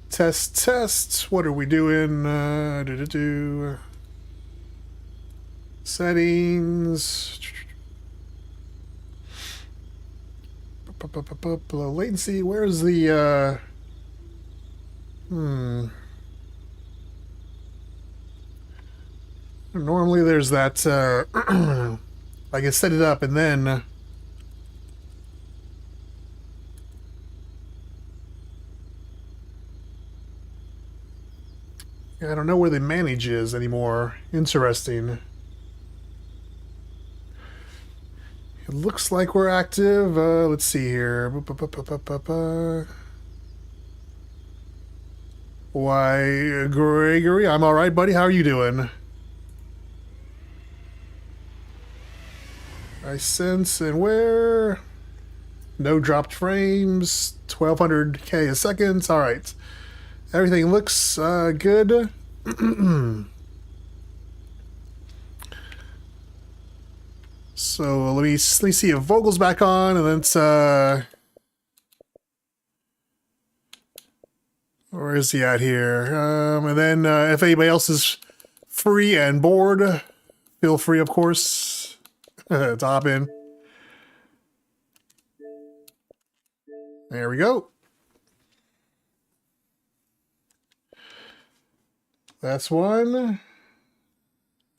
Test. What are we doing? Settings. Low latency. Where's the Normally there's that I can set it up and then I don't know where the manage is anymore. Interesting. It looks like we're active. Let's see here. Why, Gregory, I'm all right, buddy. How are you doing? I sense and where? No dropped frames. 1200K a second. All right. Everything looks good. So let me see if Vogel's back on, and then it's where is he at here? And then if anybody else is free and bored, feel free, of course, to hop in. There we go. That's one.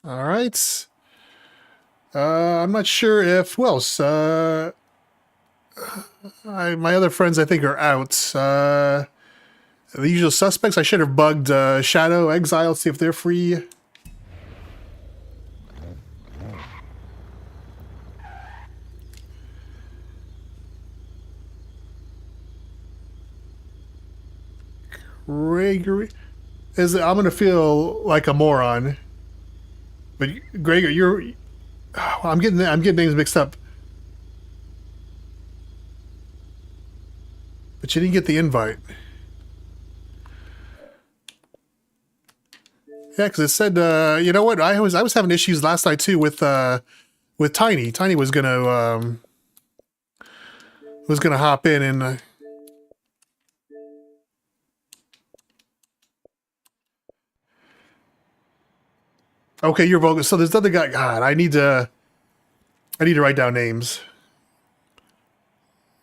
All right. I'm not sure if who else. My other friends, I think, are out. The usual suspects. I should have bugged Shadow, Exile, see if they're free. Gregory, I'm gonna feel like a moron. But Gregory, I'm getting names mixed up. But you didn't get the invite. Yeah, because it said, you know what? I was having issues last night too with Tiny. Tiny was gonna hop in and. Okay, you're Vogel. So there's other guy. God, I need to write down names.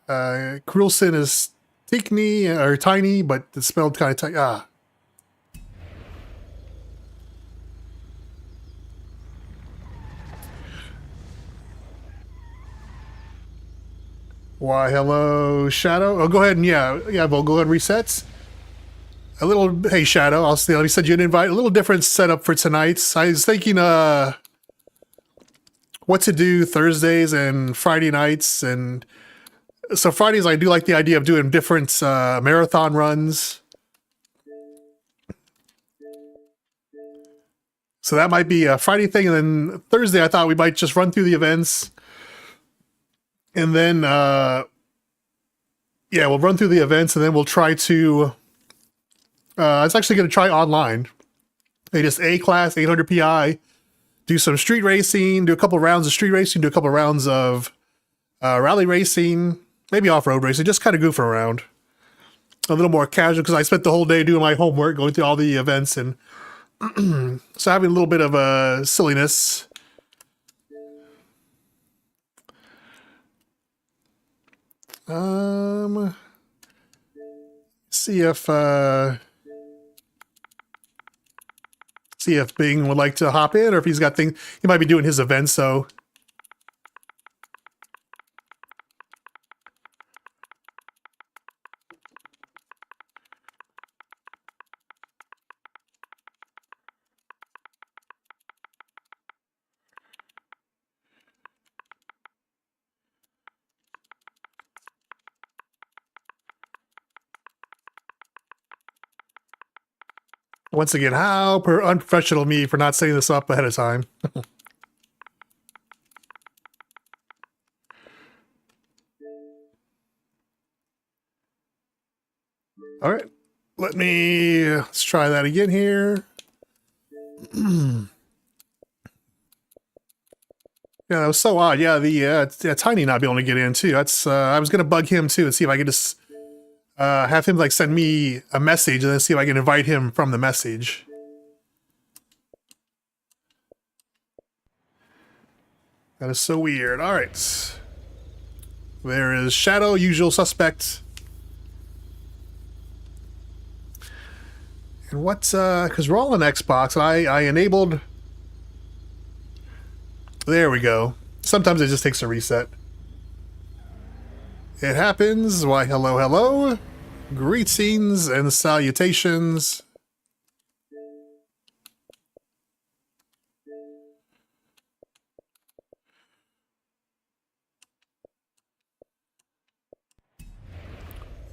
Krulson is Tickney or Tiny, but it's spelled kind of tight. Why, hello, Shadow. Oh, go ahead and Vogel, go ahead and resets. A little, hey Shadow, let me send you an invite. A little different setup for tonight. I was thinking, what to do Thursdays and Friday nights, and so Fridays I do like the idea of doing different marathon runs. So that might be a Friday thing, and then Thursday I thought we might just run through the events, and then we'll run through the events, and then we'll try to. I was actually going to try online. They just A-class, 800 PI, do some street racing, do a couple rounds of street racing, do a couple rounds of rally racing, maybe off-road racing, just kind of goofing around. A little more casual, because I spent the whole day doing my homework, going through all the events, and so having a little bit of silliness. See if Bing would like to hop in, or if he's got things. He might be doing his event, so. Once again, how unprofessional of me for not setting this up ahead of time. All right, let's try that again here. Yeah, that was so odd. Yeah, the Tiny not being able to get in too. That's I was gonna bug him too and see if I could just have him like send me a message and then see if I can invite him from the message. That is so weird. All right, there is Shadow, usual suspect. And what's because we're all on Xbox, and I enabled. There we go. Sometimes it just takes a reset. It happens. Why, hello, hello. Greetings and salutations.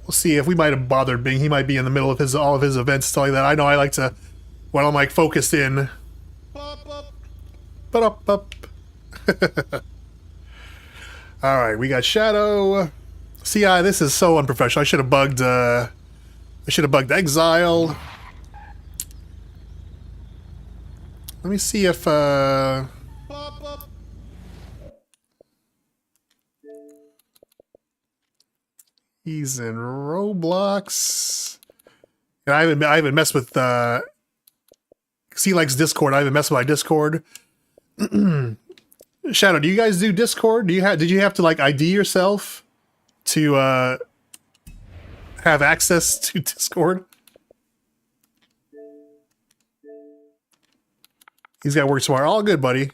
We'll see if we might have bothered Bing. He might be in the middle of all of his events, stuff like that. I know I like to, when I'm like focused in. Ba-da-up. Alright, we got Shadow. See, this is so unprofessional. I should have bugged Exile. Let me see if he's in Roblox. And I haven't messed with because he likes Discord. I haven't messed with my Discord. Shadow, do you guys do Discord? Did you have to like ID yourself to have access to Discord? He's got work tomorrow. All good, buddy.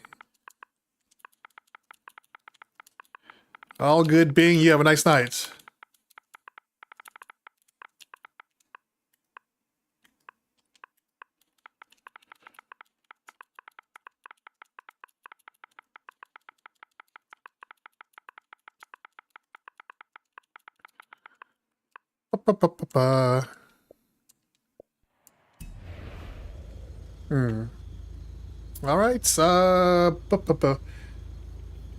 All good, Bing. You have a nice night. All right,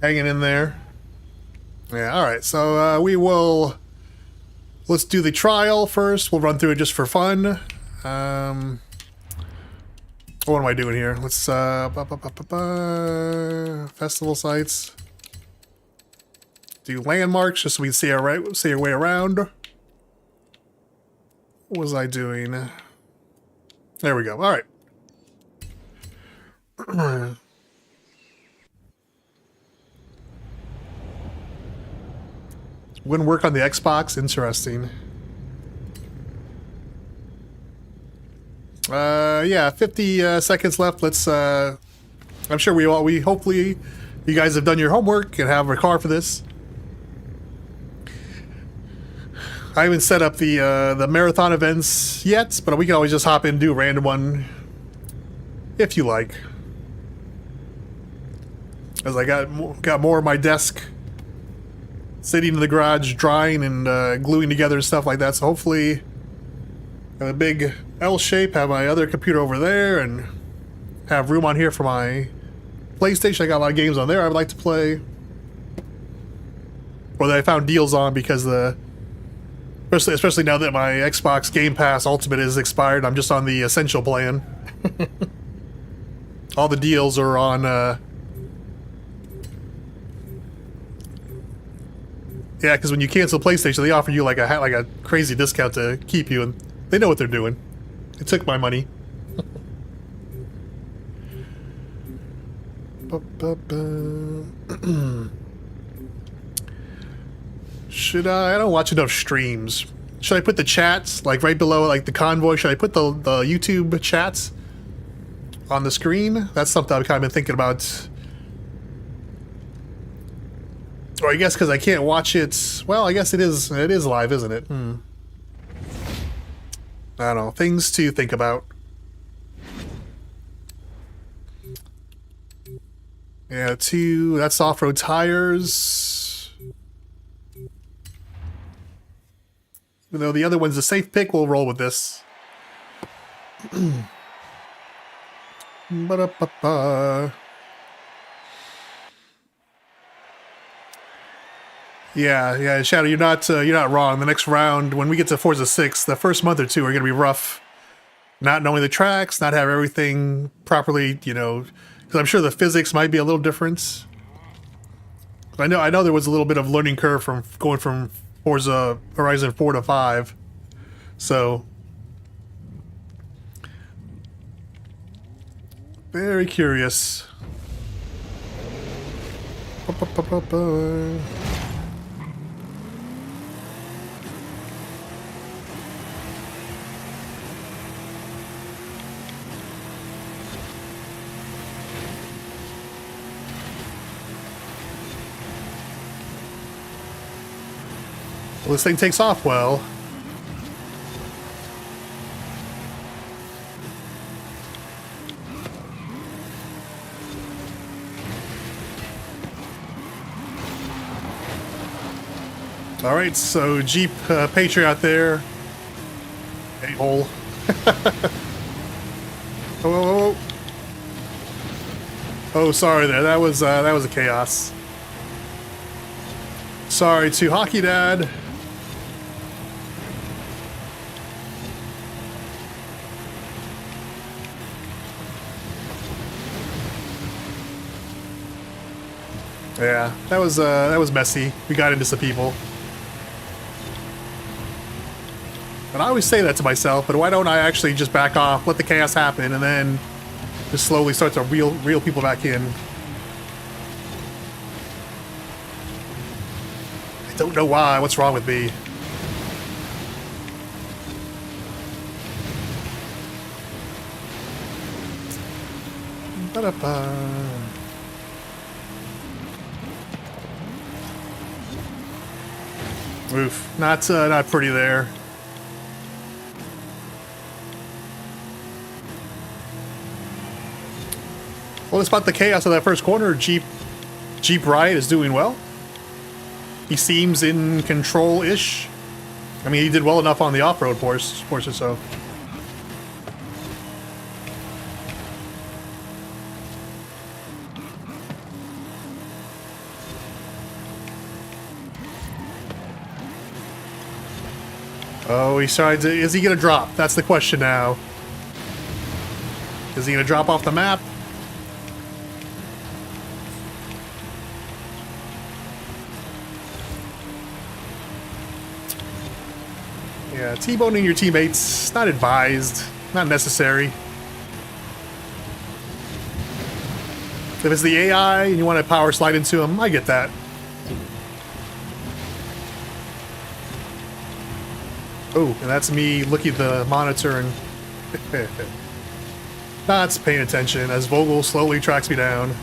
hanging in there. Yeah, all right. So let's do the trial first. We'll run through it just for fun. What am I doing here? Let's festival sites. Do landmarks just so we can see our way around. What was I doing? There we go. All right. Wouldn't work on the Xbox. Interesting. Yeah, 50 seconds left. Let's. I'm sure we hopefully you guys have done your homework and have a car for this. I haven't set up the marathon events yet, but we can always just hop in and do a random one if you like. As I got more of my desk sitting in the garage drying and gluing together and stuff like that, so hopefully have a big L shape, have my other computer over there, and have room on here for my PlayStation. I got a lot of games on there I would like to play, or that I found deals on because especially now that my Xbox Game Pass Ultimate is expired, I'm just on the Essential plan. All the deals are on yeah, because when you cancel PlayStation, they offer you like a crazy discount to keep you, and they know what they're doing. They took my money. Should I don't watch enough streams. Should I put the chats like right below like the convoy? Should I put the YouTube chats on the screen? That's something I've kind of been thinking about. Or I guess because I can't watch it. Well, I guess it is live, isn't it? I don't know. Things to think about. Yeah, that's off-road tires. Even though the other one's a safe pick, we'll roll with this. Ba-da-ba-ba. Yeah, Shadow, you're not wrong. The next round, when we get to Forza 6, the first month or two are going to be rough. Not knowing the tracks, not have everything properly, because I'm sure the physics might be a little different. I know there was a little bit of learning curve from going from Forza Horizon 4 to 5. So very curious. Well, this thing takes off well. All right, so Jeep Patriot there. A-hole. Oh, oh, sorry there. That was a chaos. Sorry to Hockey Dad. Yeah, that was messy. We got into some people. And I always say that to myself, but why don't I actually just back off, let the chaos happen, and then just slowly start to reel people back in? I don't know why. What's wrong with me? Ba-da-ba. Oof, not pretty there. Well, despite the chaos of that first corner, Jeep Riot is doing well. He seems in control-ish. I mean, he did well enough on the off-road portion, so. Oh, he tried to. Is he gonna drop? That's the question now. Is he gonna drop off the map? Yeah, T-boning your teammates, not advised, not necessary. If it's the AI and you want to power slide into him, I get that. Oh, and that's me looking at the monitor and not paying attention as Vogel slowly tracks me down.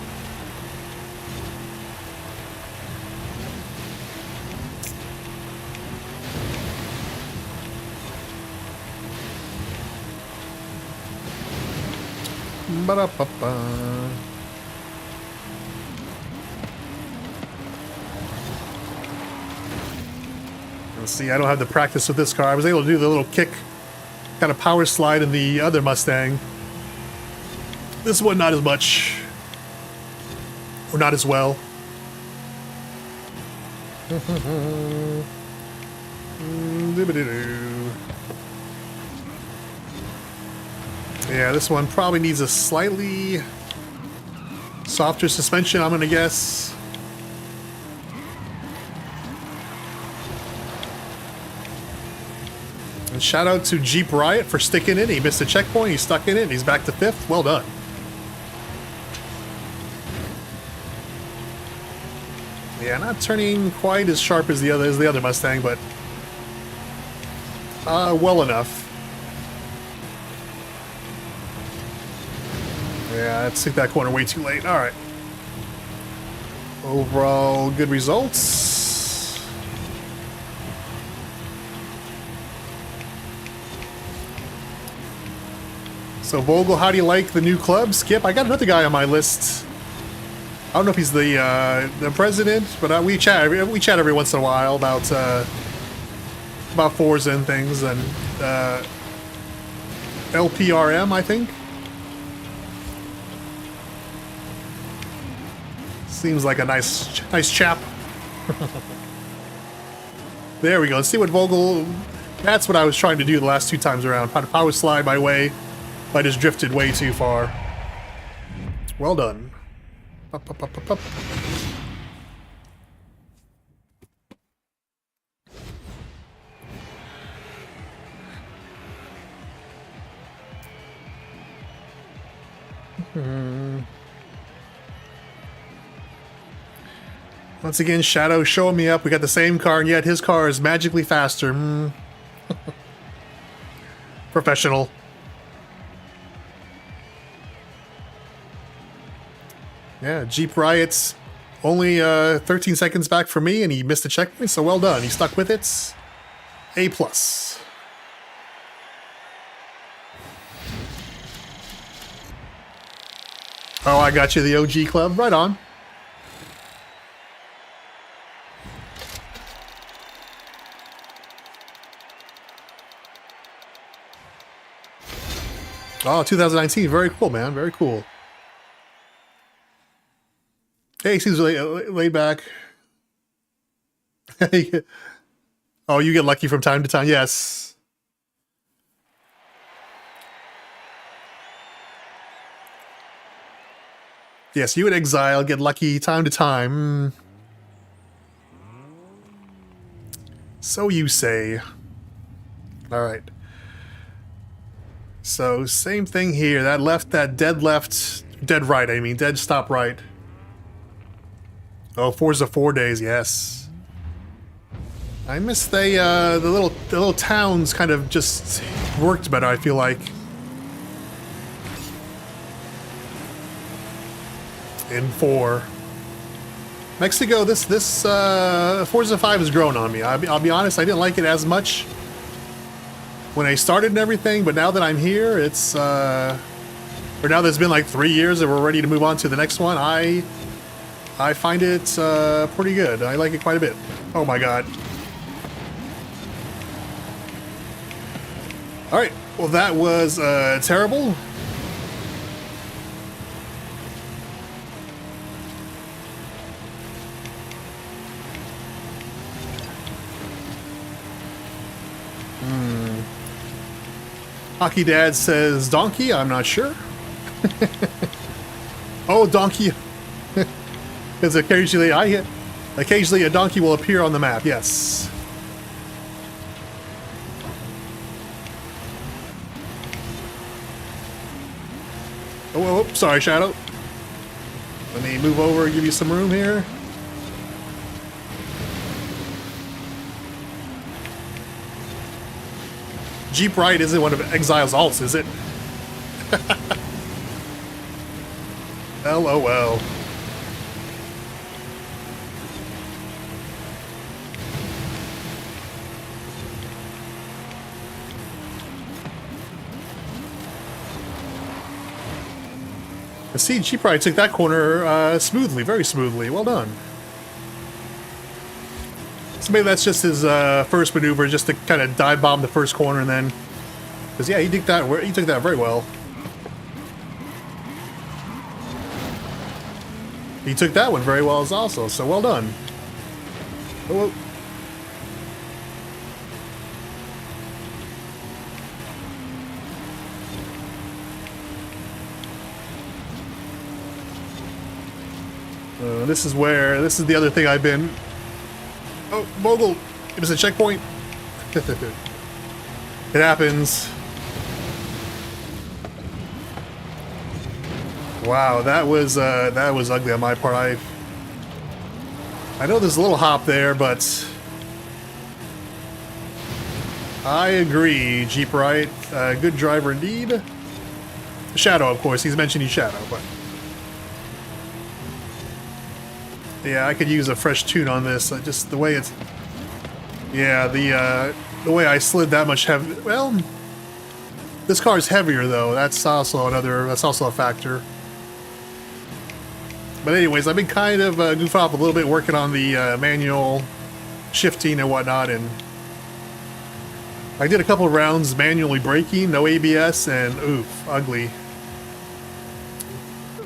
Ba-da-ba-ba. Let's see, I don't have the practice with this car. I was able to do the little kick, kind of power slide in the other Mustang. This one, not as much. Or not as well. Yeah, this one probably needs a slightly softer suspension, I'm gonna guess. And shout out to Jeep Riot for sticking in. He missed a checkpoint, he's stuck in it, he's back to 5th. Well done. Yeah, not turning quite as sharp as the other Mustang, but well enough. Yeah, I took that corner way too late. All right. Overall, good results. So Vogel, how do you like the new club? Skip, I got another guy on my list. I don't know if he's the president, but we chat every once in a while about Forza and things, and LPRM, I think. Seems like a nice chap. There we go. Let's see what Vogel. That's what I was trying to do the last 2 times around. How to power slide my way. I just drifted way too far. Well done. Up, up, up, up, up. Once again, Shadow showing me up. We got the same car, and yet his car is magically faster. Professional. Yeah, Jeep Riot's only 13 seconds back for me, and he missed the checkpoint, so well done. He stuck with it. A+. Oh, I got you, the OG club. Right on. Oh, 2019. Very cool, man. Very cool. Hey, seems laid back. Oh, you get lucky from time to time. Yes. Yes, you in Exile get lucky time to time. So you say. All right. So, same thing here. That dead right, I mean, dead stop right. Oh, Forza 4 days, yes. I miss the little towns kind of just worked better, I feel like. In 4. Mexico, this Forza 5 has grown on me. I'll be honest, I didn't like it as much when I started and everything, but now that I'm here, it's or now that it's been like 3 years and we're ready to move on to the next one, I find it pretty good. I like it quite a bit. Oh my god. Alright, well that was terrible. Hockey Dad says donkey, I'm not sure. Oh, donkey. Because occasionally a donkey will appear on the map, yes. Oh, sorry, Shadow. Let me move over and give you some room here. Jeep Ride isn't one of Exile's alts, is it? LOL. See, Jeep Ride took that corner smoothly, very smoothly. Well done. So maybe that's just his first maneuver, just to kind of dive bomb the first corner, and then, because yeah, he took that very well. He took that one very well as also. So well done. Oh, this is the other thing I've been. Oh, Mogul! It was a checkpoint. It happens. Wow, that was ugly on my part. I know there's a little hop there, but I agree. Jeep Right, good driver indeed. Shadow, of course. He's mentioning Shadow, but yeah, I could use a fresh tune on this. Just the way it's, yeah, the way I slid that much heavy. Well, this car is heavier though. That's also a factor. But anyways, I've been kind of goofing off a little bit, working on the manual shifting and whatnot, and I did a couple of rounds manually braking, no ABS, and oof, ugly.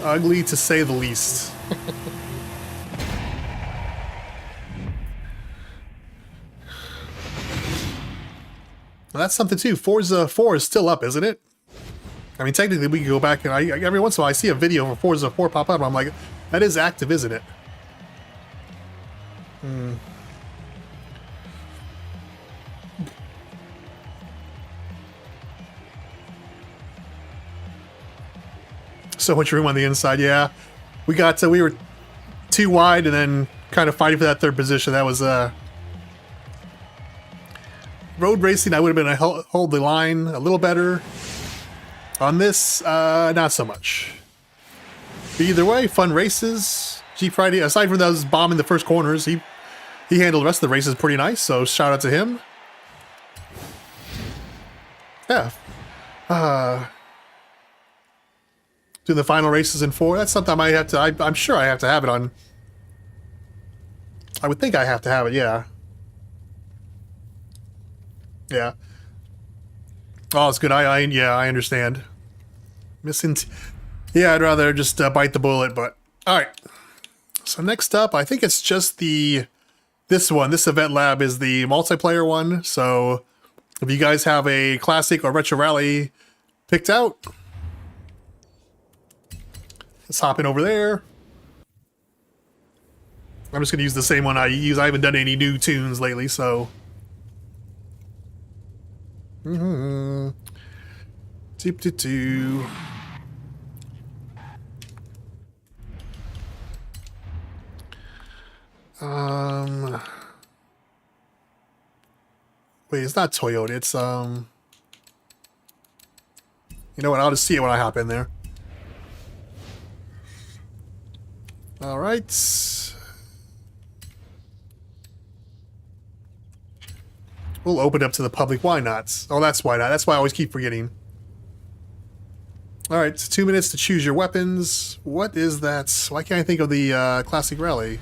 Ugly to say the least. Well, that's something too. Forza 4 is still up, isn't it? I mean, technically we can go back and every once in a while I see a video for Forza 4 pop up, and I'm like, that is active, isn't it? So much room on the inside. Yeah, we were too wide, and then kind of fighting for that third position. That was road racing. I would have been hold the line a little better. On this, not so much. But either way, fun races. Jeep Friday. Aside from those bombing the first corners, he handled the rest of the races pretty nice. So shout out to him. Yeah. Do the final races in 4. That's something I might have to. I'm sure I have to have it on. I would think I have to have it. Yeah. Yeah. Oh, it's good. Yeah, I understand. Yeah, I'd rather just bite the bullet. But all right. So next up, I think it's just this one. This event lab is the multiplayer one. So if you guys have a classic or retro rally picked out, let's hop in over there. I'm just going to use the same one I use. I haven't done any new tunes lately, so. Deep to do. Wait, it's not Toyota. It's you know what? I'll just see it when I hop in there. All right. We'll open it up to the public. Why not? Oh, that's why not. That's why I always keep forgetting. All right, it's 2 minutes to choose your weapons. What is that? Why can't I think of the classic rally?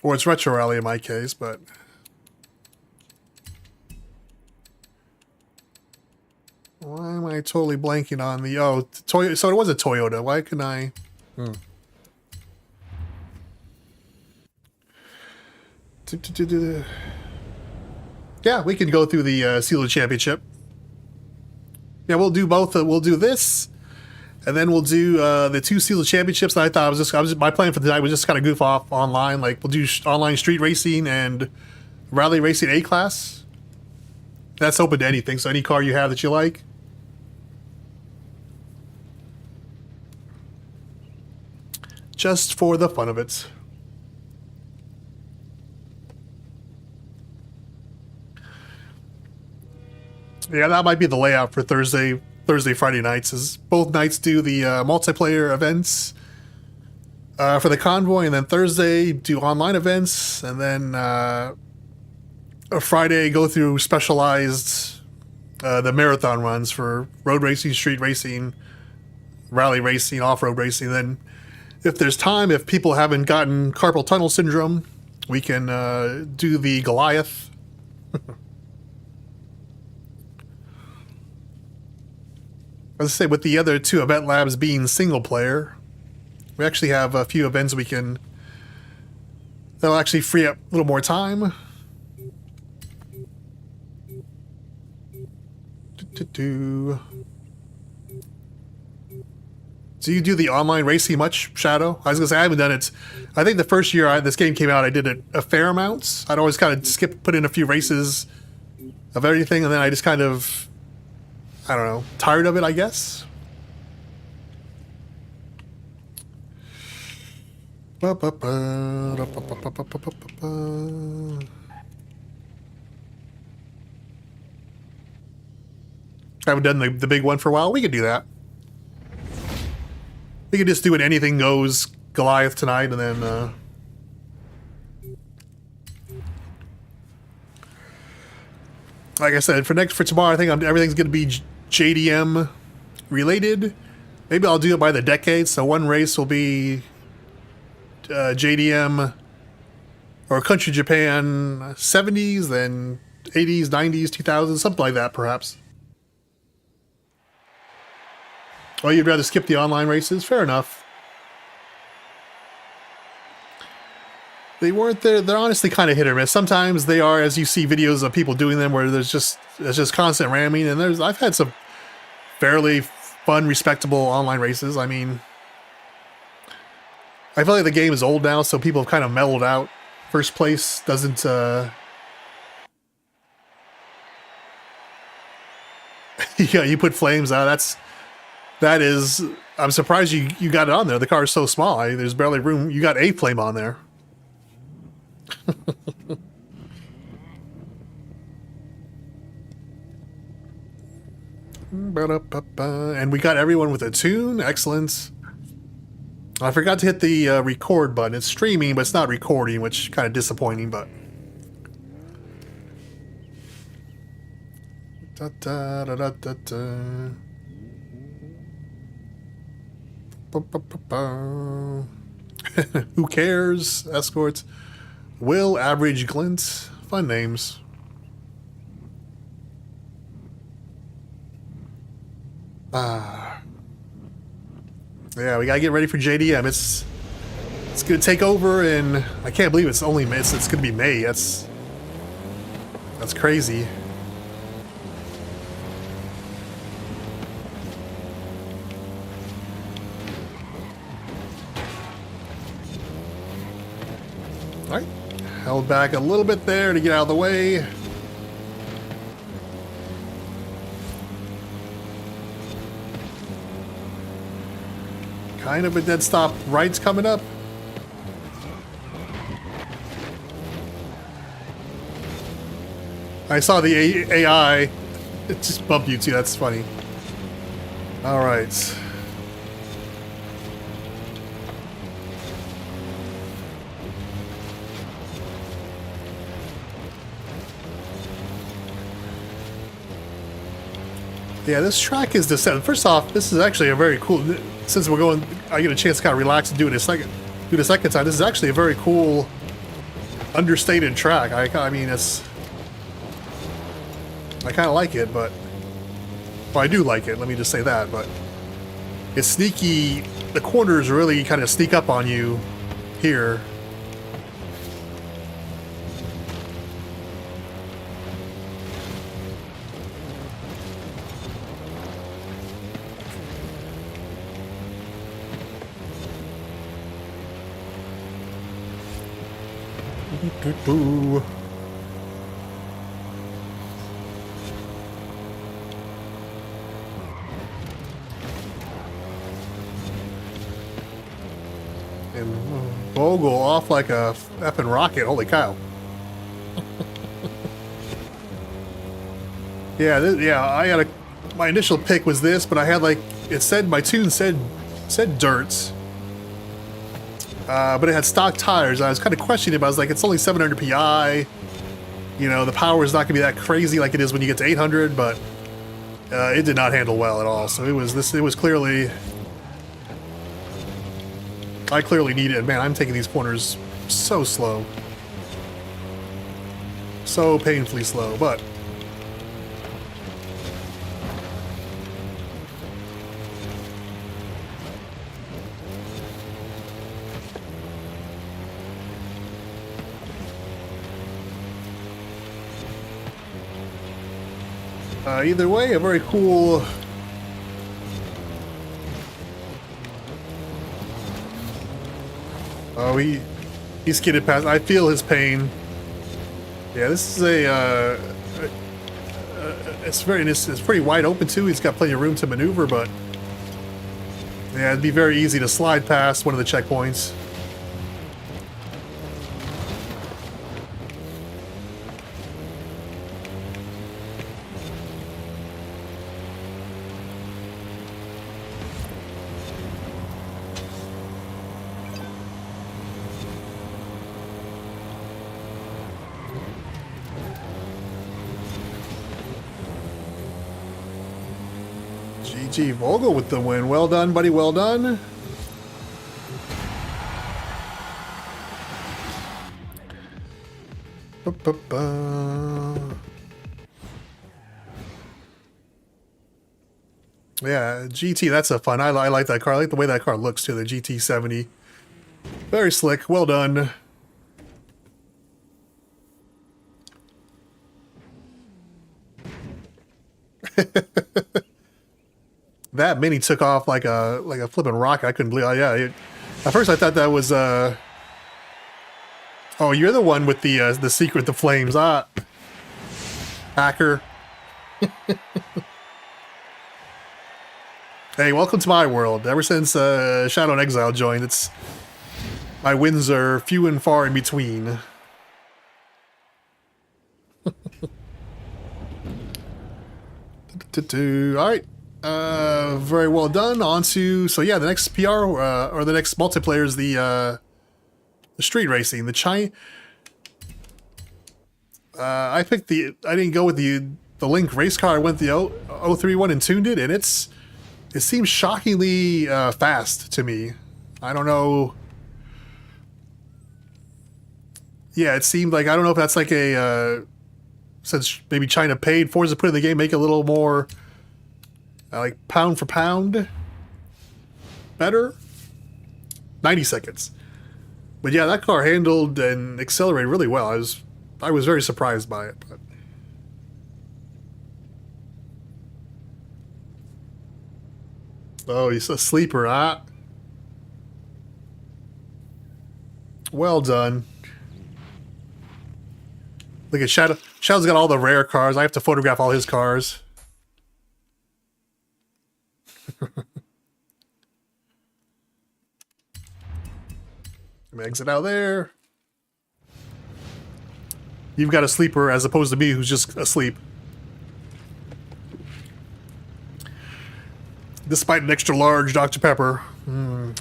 Or it's retro rally in my case, but why am I totally blanking on the Toyota? So it was a Toyota. Why can I? Yeah, we can go through the Seal Championship. Yeah, we'll do both. We'll do this, and then we'll do the 2 Seal Championships. And I thought my plan for tonight was just kind of goof off online. Like we'll do online street racing and rally racing A class. That's open to anything. So any car you have that you like. Just for the fun of it. Yeah, that might be the layout for Thursday, Friday nights. Is both nights do the multiplayer events for the convoy, and then Thursday do online events, and then a Friday go through specialized the marathon runs for road racing, street racing, rally racing, off-road racing. Then, if there's time, if people haven't gotten carpal tunnel syndrome, we can do the Goliath. As I say, with the other 2 event labs being single player, we actually have a few events that'll actually free up a little more time. Do you do the online racing much, Shadow? I was gonna say I haven't done it. I think the first year this game came out, I did it a fair amount. I'd always kind of put in a few races of everything, and then I just kind of, I don't know, tired of it, I guess. I haven't done the big one for a while. We could do that. We could just do an anything goes Goliath tonight, and then like I said, for tomorrow, I think everything's going to be JDM related. Maybe I'll do it by the decade. So one race will be JDM or Country Japan 70s, then 80s, 90s, 2000s, something like that, perhaps. Or you'd rather skip the online races? Fair enough. They weren't there. They're honestly kind of hit or miss. Sometimes they are, as you see videos of people doing them, where there's just constant ramming. And I've had some fairly fun, respectable online races. I mean, I feel like the game is old now, so people have kind of mellowed out. First place doesn't. Yeah, you put flames out. That is. I'm surprised you got it on there. The car is so small. There's barely room. You got a flame on there. And we got everyone with a tune. Excellent. I forgot to hit the record button. It's streaming, but it's not recording, which is kind of disappointing, but... Da, da, da, da, da, da. Ba, ba, ba, ba. Who cares? Escorts. Will, Average, Glint. Fun names. Yeah, we gotta get ready for JDM. It's gonna take over, and I can't believe it's only May. It's gonna be May. That's crazy. All right, held back a little bit there to get out of the way. Kind of a dead stop. Right's coming up. I saw the AI. It just bumped you too. That's funny. All right. Yeah, this track is descent. First off, this is actually a very cool. Since we're going, I get a chance to kind of relax and do it a second. Do the second time. This is actually a very cool, understated track. I mean, it's. I kind of like it, but. Well, I do like it. Let me just say that, but it's sneaky. The corners really kind of sneak up on you here. Boo. And Bogle off like a effing rocket. Holy cow. Yeah, I had my initial pick was this, but I had like, it said, my tune said Dirts. But it had stock tires. I was kind of questioning it, but I was like, it's only 700 PI. You know, the power is not going to be that crazy like it is when you get to 800, but it did not handle well at all. So it was clearly... I clearly need it. Man, I'm taking these corners so slow. So painfully slow, but... either way, a very cool... Oh, he skidded past. I feel his pain. Yeah, this is it's pretty wide open too. He's got plenty of room to maneuver, but yeah, it'd be very easy to slide past one of the checkpoints. GG Vogel with the win. Well done, buddy. Well done. Yeah, GT, that's a fun. I like that car. I like the way that car looks too, the GT70. Very slick. Well done. That Mini took off like a flipping rocket. I couldn't believe. Oh, yeah. At first, I thought that was. Oh, you're the one with the secret, the flames. Ah, hacker. Hey, welcome to my world. Ever since Shadow and Exile joined, my wins are few and far in between. Alright. Very well done. On to, so yeah, the next PR, or the next multiplayer is the street racing. The China... I didn't go with the Link race car. I went the 031 and tuned it, and it seems shockingly fast to me. I don't know. Yeah, it seemed like, I don't know if that's like a, since maybe China paid Forza to put in the game, make it a little more, like pound for pound better. 90 seconds. But yeah, that car handled and accelerated really well. I was very surprised by it. But. Oh, he's a sleeper, huh? Well done. Look at Shadow. Shadow's got all the rare cars. I have to photograph all his cars. Let me exit out there. You've got a sleeper as opposed to me who's just asleep. Despite an extra large Dr. Pepper. And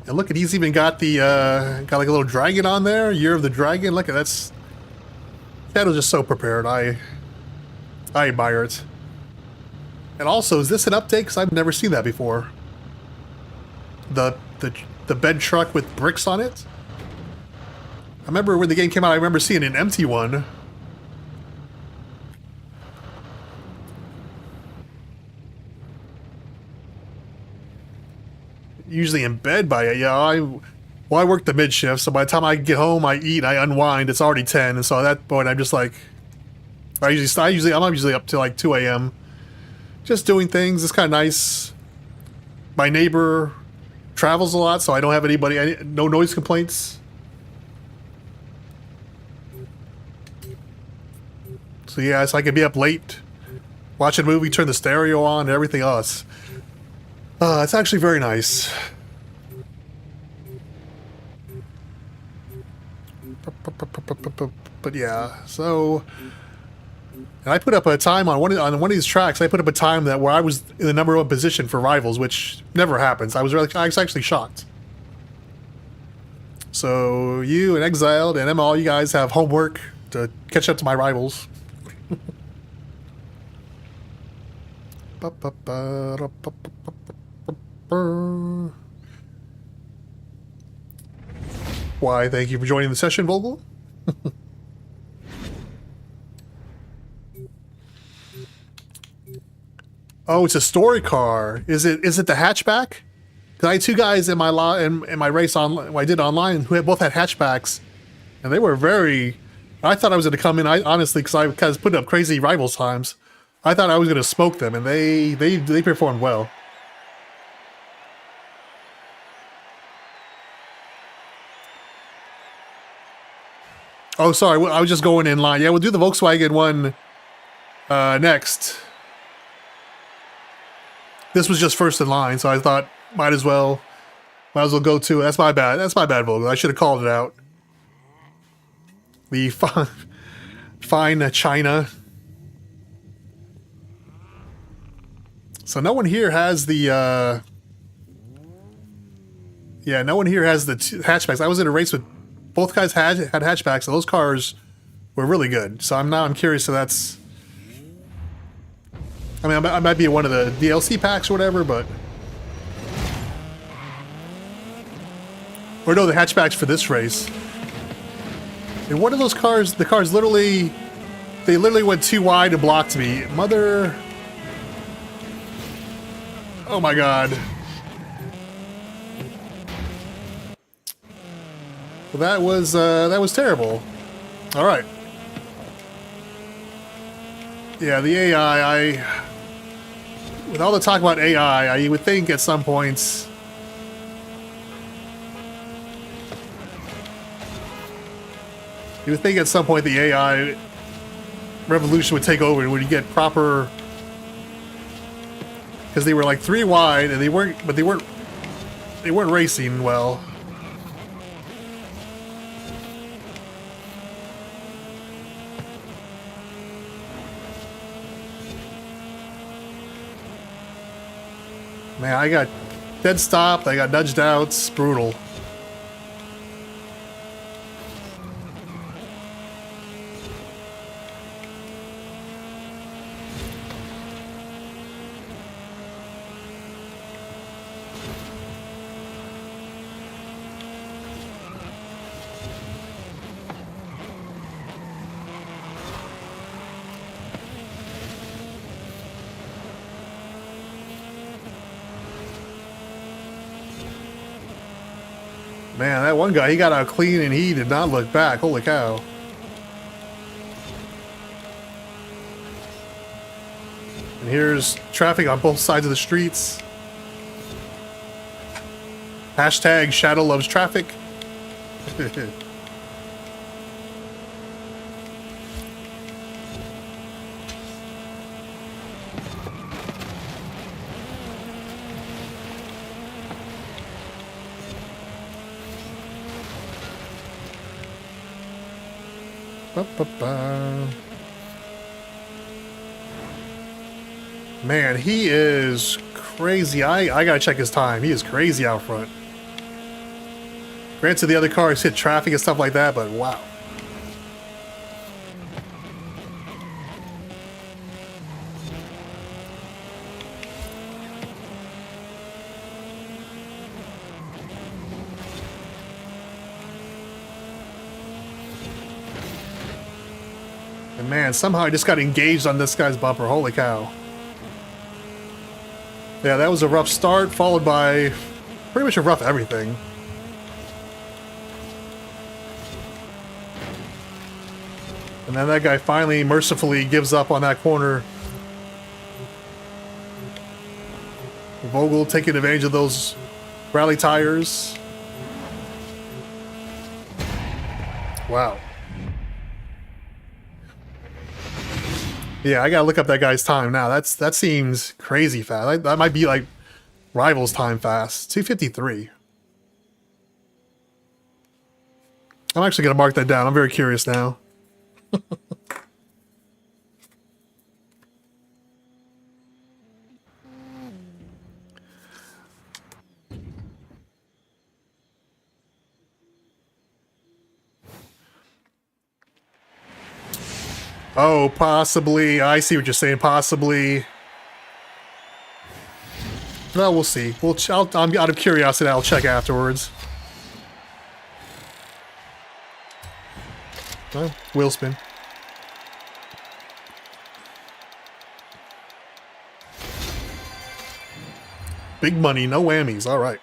look at, he's even got the, got like a little dragon on there. Year of the Dragon. Look at that's... Shadow's just so prepared. I admire it. And also, is this an update? Because I've never seen that before. The bed truck with bricks on it? I remember when the game came out, I remember seeing an empty one. Usually in bed by it. Yeah, I work the mid shift, so by the time I get home, I eat, I unwind. It's already 10, and so at that point, I'm just like, I'm usually up to like 2 a.m. just doing things. It's kind of nice. My neighbor travels a lot, so I don't have anybody, no noise complaints. So yeah, so I could be up late, watch a movie, turn the stereo on, and everything else. It's actually very nice. But yeah, so... And I put up a time on one of these tracks. I put up a time that where I was in the #1 position for rivals, which never happens. I was actually shocked. So you and Exiled and Emma, all you guys have homework to catch up to my rivals. Why, thank you for joining the session, Vogel. Oh, it's a story car. Is it the hatchback? Because I had two guys in my race I did online who both had hatchbacks, and they were very... I thought I was going to come in, honestly, because I was putting up crazy rivals times. I thought I was going to smoke them, and they performed well. Oh, sorry, I was just going in line. Yeah, we'll do the Volkswagen one next. This was just first in line, so I thought might as well go to it. That's my bad. That's my bad, Vogel. I should have called it out. The fine China. So no one here has the yeah, no one here has the hatchbacks. I was in a race with both guys had hatchbacks, and those cars were really good. So I'm curious if that's... I mean, I might be one of the DLC packs or whatever, but... Or no, the hatchbacks for this race. And one of those cars, the cars literally... They literally went too wide and blocked me. Mother... Oh my god. Well, that was terrible. All right. Yeah, the AI, with all the talk about AI, you would think at some points... You would think at some point the AI revolution would take over and when you get proper because they were like 3 wide, and they weren't racing well. Man, I got dead stopped, I got nudged out, it's brutal. Man, that one guy, he got out clean and he did not look back. Holy cow. And here's traffic on both sides of the streets. Hashtag Shadow loves traffic. Man, he is crazy. I gotta check his time. He is crazy out front. Granted, the other cars hit traffic and stuff like that, but wow. And man, somehow I just got engaged on this guy's bumper. Holy cow. Yeah, that was a rough start, followed by pretty much a rough everything. And then that guy finally, mercifully gives up on that corner. Vogel taking advantage of those rally tires. Wow. Yeah, I gotta look up that guy's time now. That seems crazy fast. That might be like Rivals time fast. 2:53. I'm actually gonna mark that down. I'm very curious now. Oh, possibly. I see what you're saying. Possibly. Well, we'll see. I'm out of curiosity. I'll check afterwards. Well, wheel spin. Big money, no whammies. All right.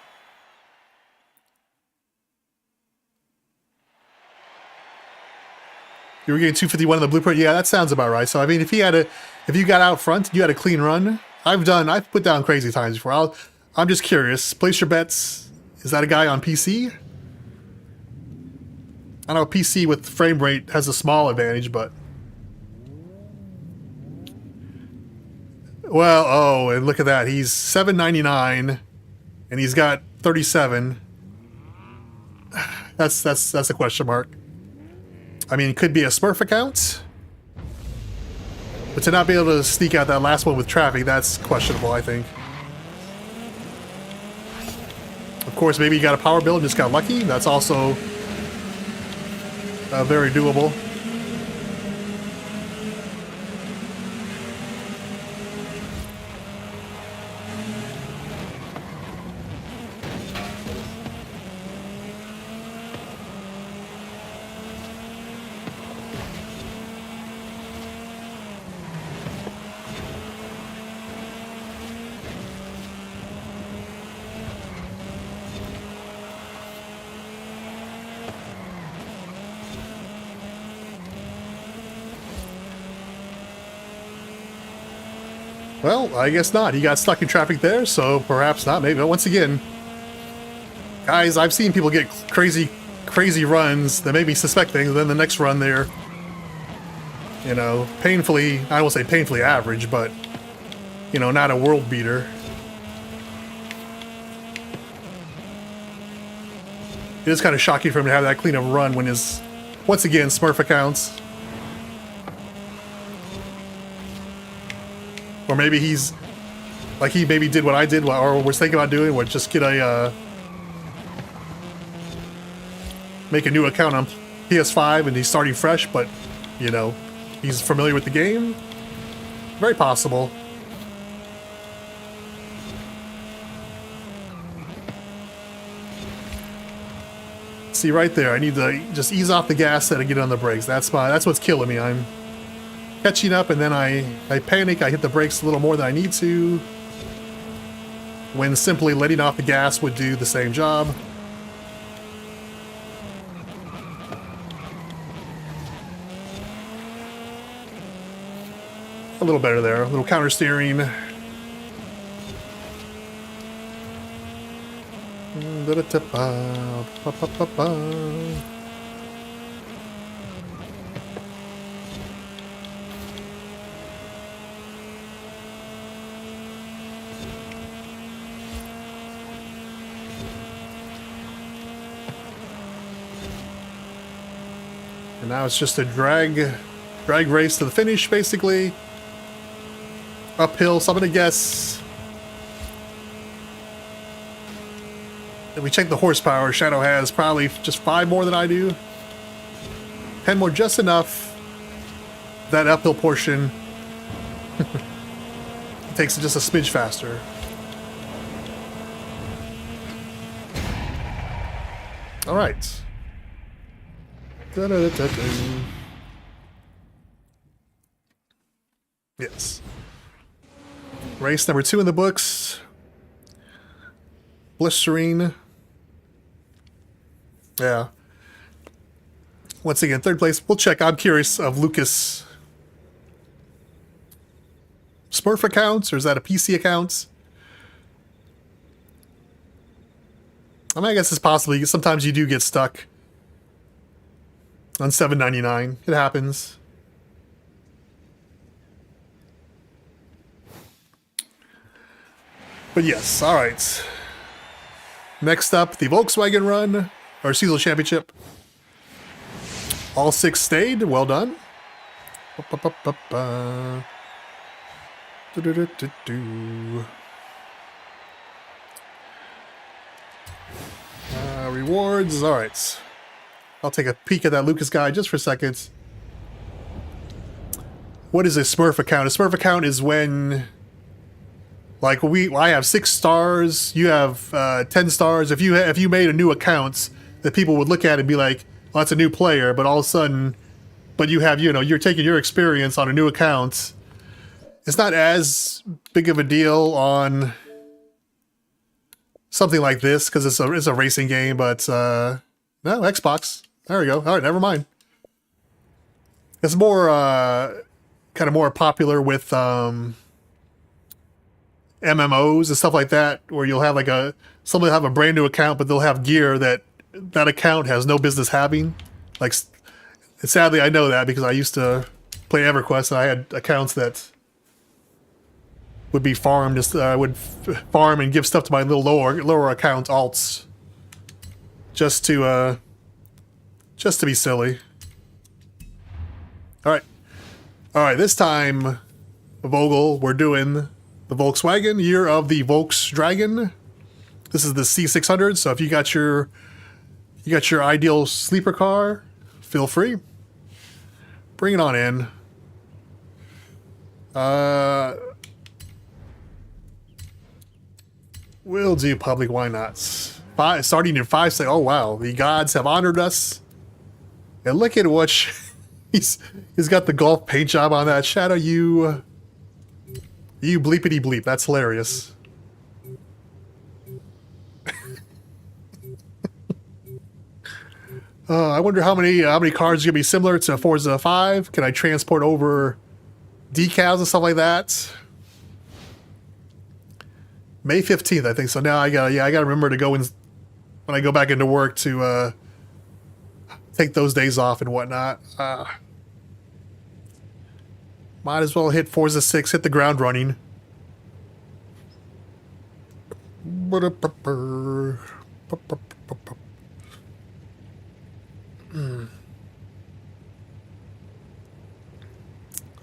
You were getting 251 in the blueprint. Yeah, that sounds about right. So I mean, if you got out front, you had a clean run. I've put down crazy times before. I'm just curious. Place your bets. Is that a guy on PC? I know PC with frame rate has a small advantage, but well, oh, and look at that. He's 799 and he's got 37. That's a question mark. I mean, it could be a Smurf account, but to not be able to sneak out that last one with traffic, that's questionable, I think. Of course, maybe you got a power bill and just got lucky. That's also very doable. Well, I guess not. He got stuck in traffic there, so perhaps not. Maybe. But once again, guys, I've seen people get crazy runs that made me suspect things, and then the next run they're, you know, painfully, I won't say painfully average, but, you know, not a world beater. It is kind of shocking for him to have that clean of a run when his, once again, Smurf accounts. Or maybe he's, like he maybe did what I did, or was thinking about doing, was just get a, make a new account on PS5 and he's starting fresh, but, you know, he's familiar with the game. Very possible. See right there, I need to just ease off the gas and get on the brakes. That's what's killing me. I'm catching up and then I panic, I hit the brakes a little more than I need to, when simply letting off the gas would do the same job. A little better there, a little counter steering. And now it's just a drag race to the finish, basically. Uphill, so I'm gonna guess. If we check the horsepower, Shadow has probably just 5 more than I do. 10 more, just enough. That uphill portion takes it just a smidge faster. All right. Da-da-da-da-da. Yes. Race number 2 in the books. Blistering. Yeah. Once again, 3rd place. We'll check. I'm curious of Lucas. Smurf accounts, or is that a PC accounts? I mean, I guess it's possibly. Sometimes you do get stuck on $7.99. It happens. But yes, all right. Next up, the Volkswagen Run, or Seasonal Championship. All 6 stayed. Well done. Rewards. All right. I'll take a peek at that Lucas guy just for a second. What is a Smurf account? A Smurf account is when, like, I have 6 stars, you have 10 stars. If you made a new account that people would look at and be like, well, that's a new player, but all of a sudden, but you have, you're taking your experience on a new account. It's not as big of a deal on something like this because it's a racing game, but no, Xbox. There we go. All right, never mind. It's more kind of more popular with MMOs and stuff like that, where you'll have like somebody have a brand new account, but they'll have gear that account has no business having. Like, sadly, I know that because I used to play EverQuest and I had accounts that would be farmed. Just would farm and give stuff to my little lower account alts, just to be silly. All right. This time, Vogel, we're doing the Volkswagen, year of the Volksdragon. This is the C600. So if you got your ideal sleeper car, feel free. Bring it on in. We'll do public. Why not? Starting in 5. Say, oh wow, the gods have honored us. And look at what he's got the golf paint job on that. Shadow, you bleepity bleep. That's hilarious. I wonder how many cars are gonna be similar to Forza 5. Can I transport over decals and stuff like that? May 15th, I think. So now I gotta remember to go in when I go back into work to take those days off and whatnot. Might as well hit Forza 6, hit the ground running.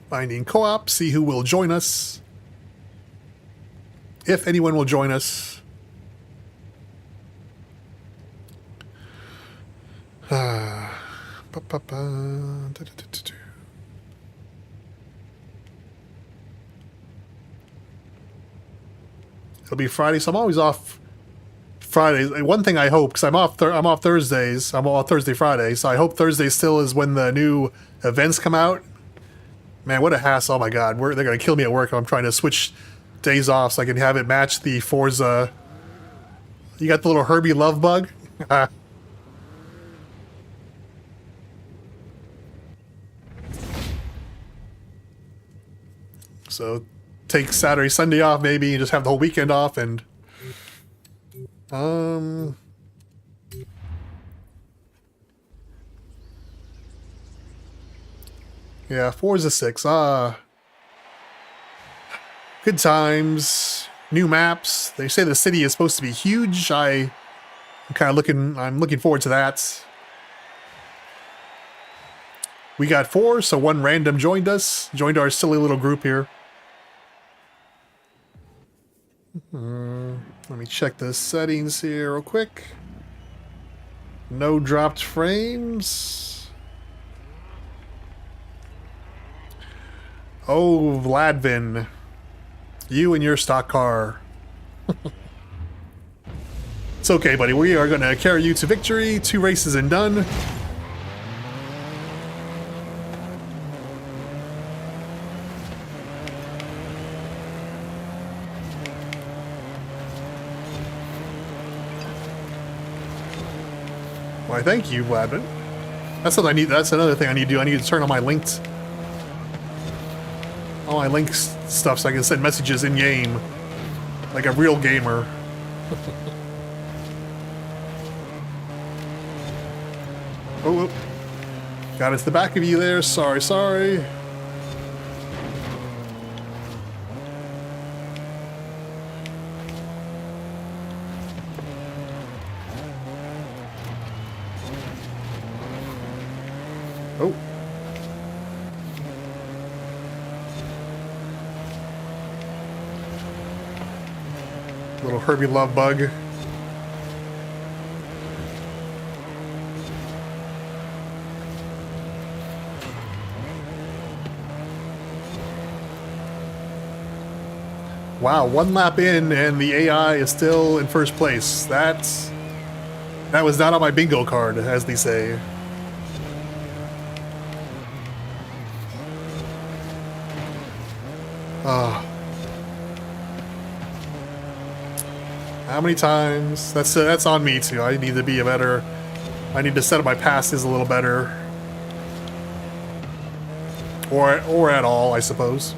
Finding co-op, see who will join us. If anyone will join us. It'll be Friday, so I'm always off Fridays. One thing I hope, because I'm off Thursdays. I'm off Thursday, Friday, so I hope Thursday still is when the new events come out. Man, what a hassle! Oh my God, they're gonna kill me at work. I'm trying to switch days off so I can have it match the Forza. You got the little Herbie love bug. So take Saturday, Sunday off maybe, and just have the whole weekend off. And yeah, Forza 6. Good times, new maps. They say the city is supposed to be huge. I'm looking forward to that. We got 4, so one random joined our silly little group here. Let me check the settings here real quick. No dropped frames. Oh, Vladvin. You and your stock car. It's okay, buddy. We are going to carry you to victory. 2 races and done. Why, thank you, Vladvin. That's what I need. That's another thing I need to do. I need to turn on my linked... all my links stuff so I can send messages in game like a real gamer. Oh, got it to the back of you there. Sorry. Oh. Little Herbie love bug. Wow, 1 lap in and the AI is still in first place. That was not on my bingo card, as they say. How many times? That's on me too. I need to be I need to set up my passes a little better. Or at all, I suppose.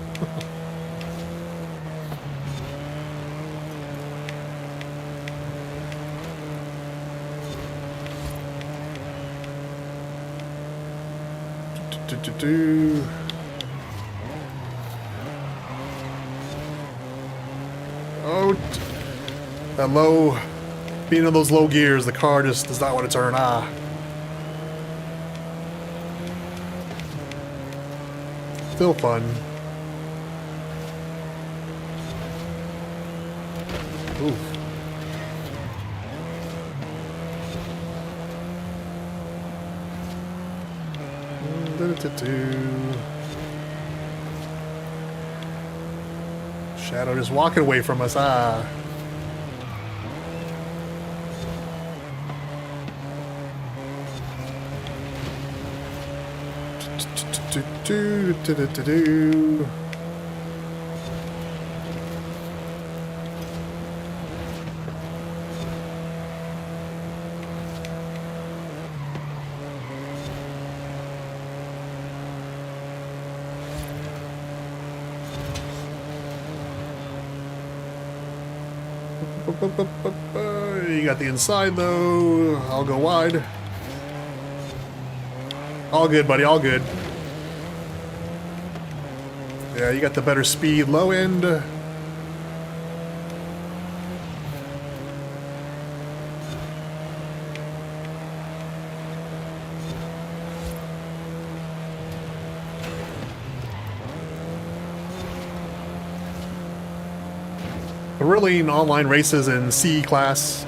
Oh, that low, being in those low gears, the car just does not want to turn. Still fun. Ooh. Shadow just walking away from us. You got the inside though. I'll go wide. All good, buddy. All good. Yeah, you got the better speed. Low end. Thrilling online races in C class.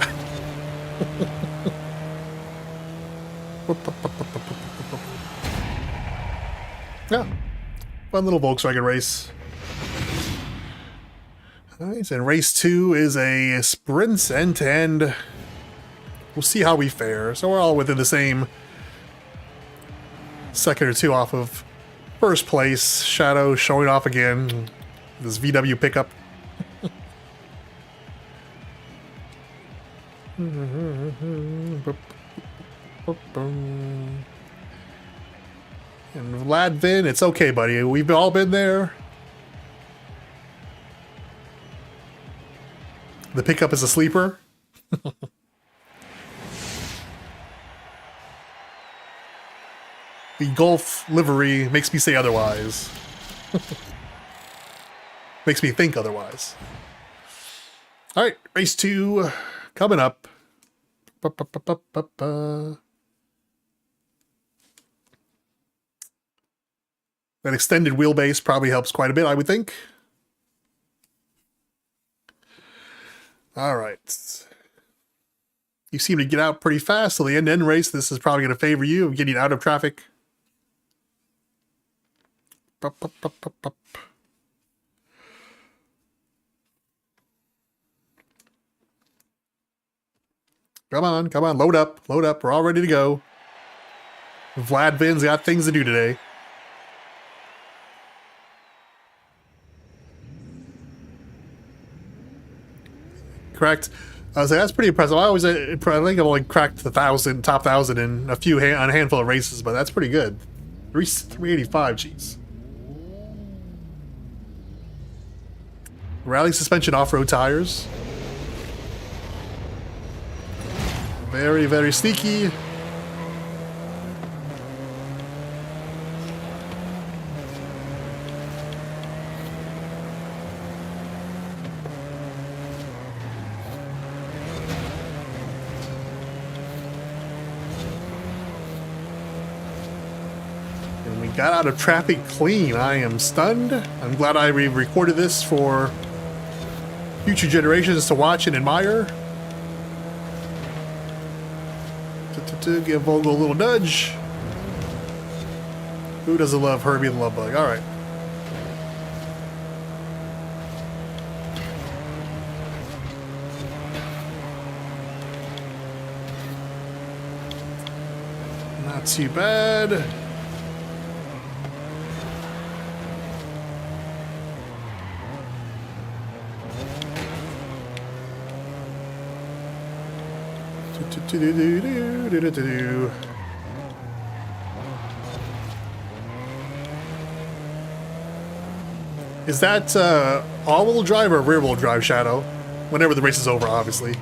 Yeah, fun little Volkswagen race. Alright, and race 2 is a sprint end-to-end. We'll see how we fare. So we're all within the same second or two off of first place. Shadow showing off again. This VW pickup. And Vlad Vin, it's okay, buddy. We've all been there. The pickup is a sleeper. The Golf livery makes me say otherwise. Makes me think otherwise. Alright, race 2 coming up. That extended wheelbase probably helps quite a bit, I would think. Alright. You seem to get out pretty fast, so the end-to-end race, this is probably going to favor you getting out of traffic. Come on, come on, load up, load up. We're all ready to go. Vlad Vin's got things to do today. Correct. I was like, that's pretty impressive. I think I've only cracked the top 1,000 in on a handful of races, but that's pretty good. 385, jeez. Rally suspension off-road tires. Very, very sneaky. And we got out of traffic clean. I am stunned. I'm glad I recorded this for future generations to watch and admire. To give Vogel a little nudge. Who doesn't love Herbie the Love Bug? Alright. Not too bad. Is that all-wheel drive or rear-wheel drive, Shadow? Whenever the race is over, obviously.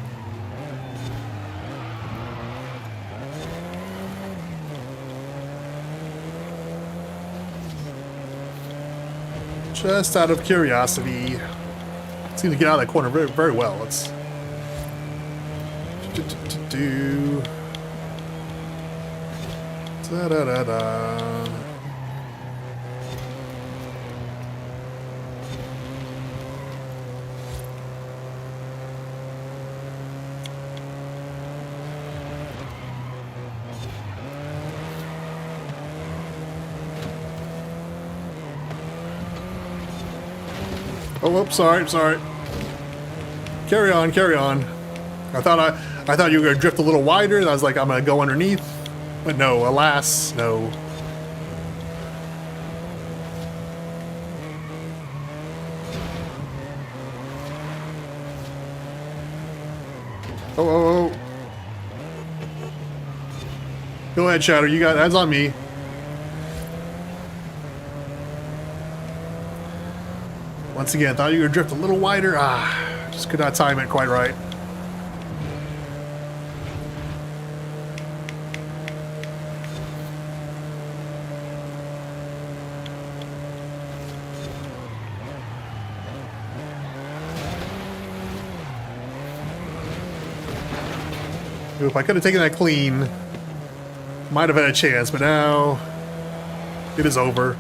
Just out of curiosity. Seems to get out of that corner very, very well. Let's do. Da da da da. Oh, whoops, sorry. Carry on, carry on. I thought you were gonna drift a little wider, and I was like, I'm gonna go underneath. But no, alas, no. Oh. Go ahead, Shadow, you got that's on me. Once again, thought you were gonna drift a little wider. Just could not time it quite right. If I could have taken that clean, might have had a chance, but now it is over.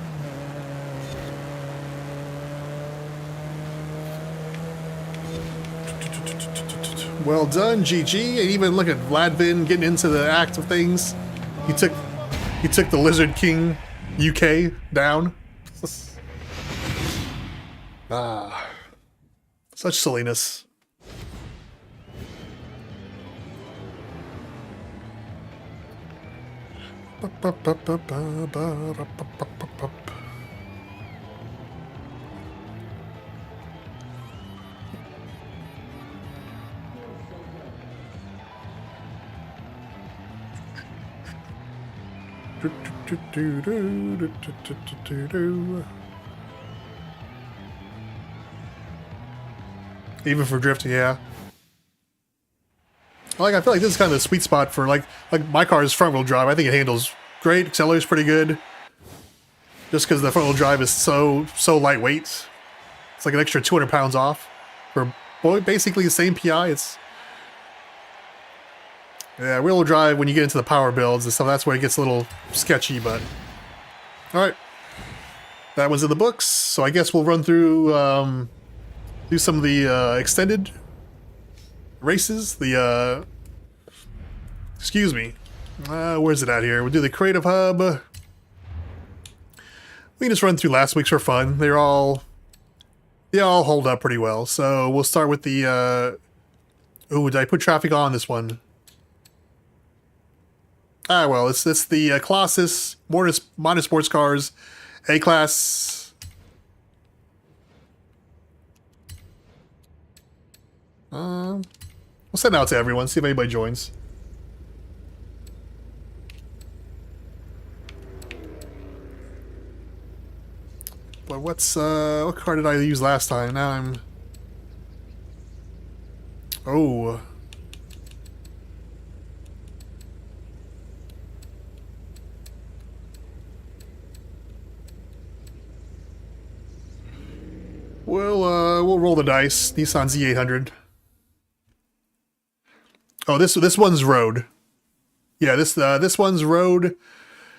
Well done, GG. And even look at Vladvin getting into the act of things. He took the Lizard King UK down. Ah, such silliness. Even for drifting, yeah. I feel like this is kind of the sweet spot for like my car is front wheel drive. I think it handles great. Accelerates pretty good. Just because the front wheel drive is so lightweight. It's like an extra 200 pounds off for basically the same PI. It's yeah, rear wheel drive when you get into the power builds and stuff. That's where it gets a little sketchy. But all right, that was in the books. So I guess we'll run through do some of the extended races. The excuse me, where's it at here? We'll do the creative hub. We can just run through last week's for fun. They all hold up pretty well. So we'll start with the did I put traffic on this one? Ah, well, it's the Colossus modern sports cars, A class. We'll send it out to everyone. See if anybody joins. But what car did I use last time? Now I'm. Oh. We'll roll the dice. Nissan Z800. Oh, this one's road. Yeah, this one's road.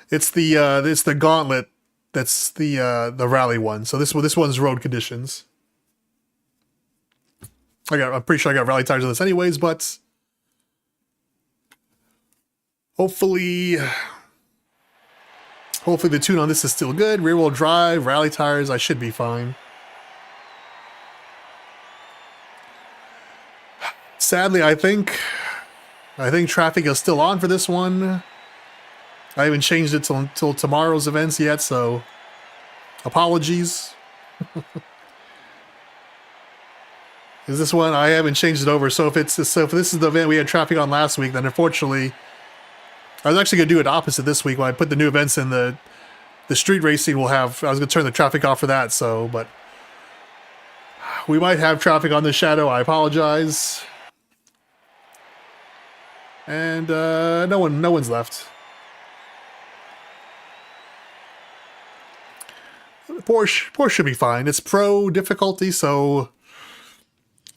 It's the gauntlet. That's the rally one. So this one's road conditions. I'm pretty sure I got rally tires on this anyways, but hopefully the tune on this is still good. Rear wheel drive, rally tires, I should be fine. Sadly, I think traffic is still on for this one. I haven't changed it till tomorrow's events yet, so apologies. Is this one? I haven't changed it over. So if this is the event we had traffic on last week, then unfortunately, I was actually gonna do it opposite this week. When I put the new events in, the street racing will have. I was gonna turn the traffic off for that. So, but we might have traffic on the Shadow. I apologize. And no one's left. Porsche should be fine. It's pro difficulty, so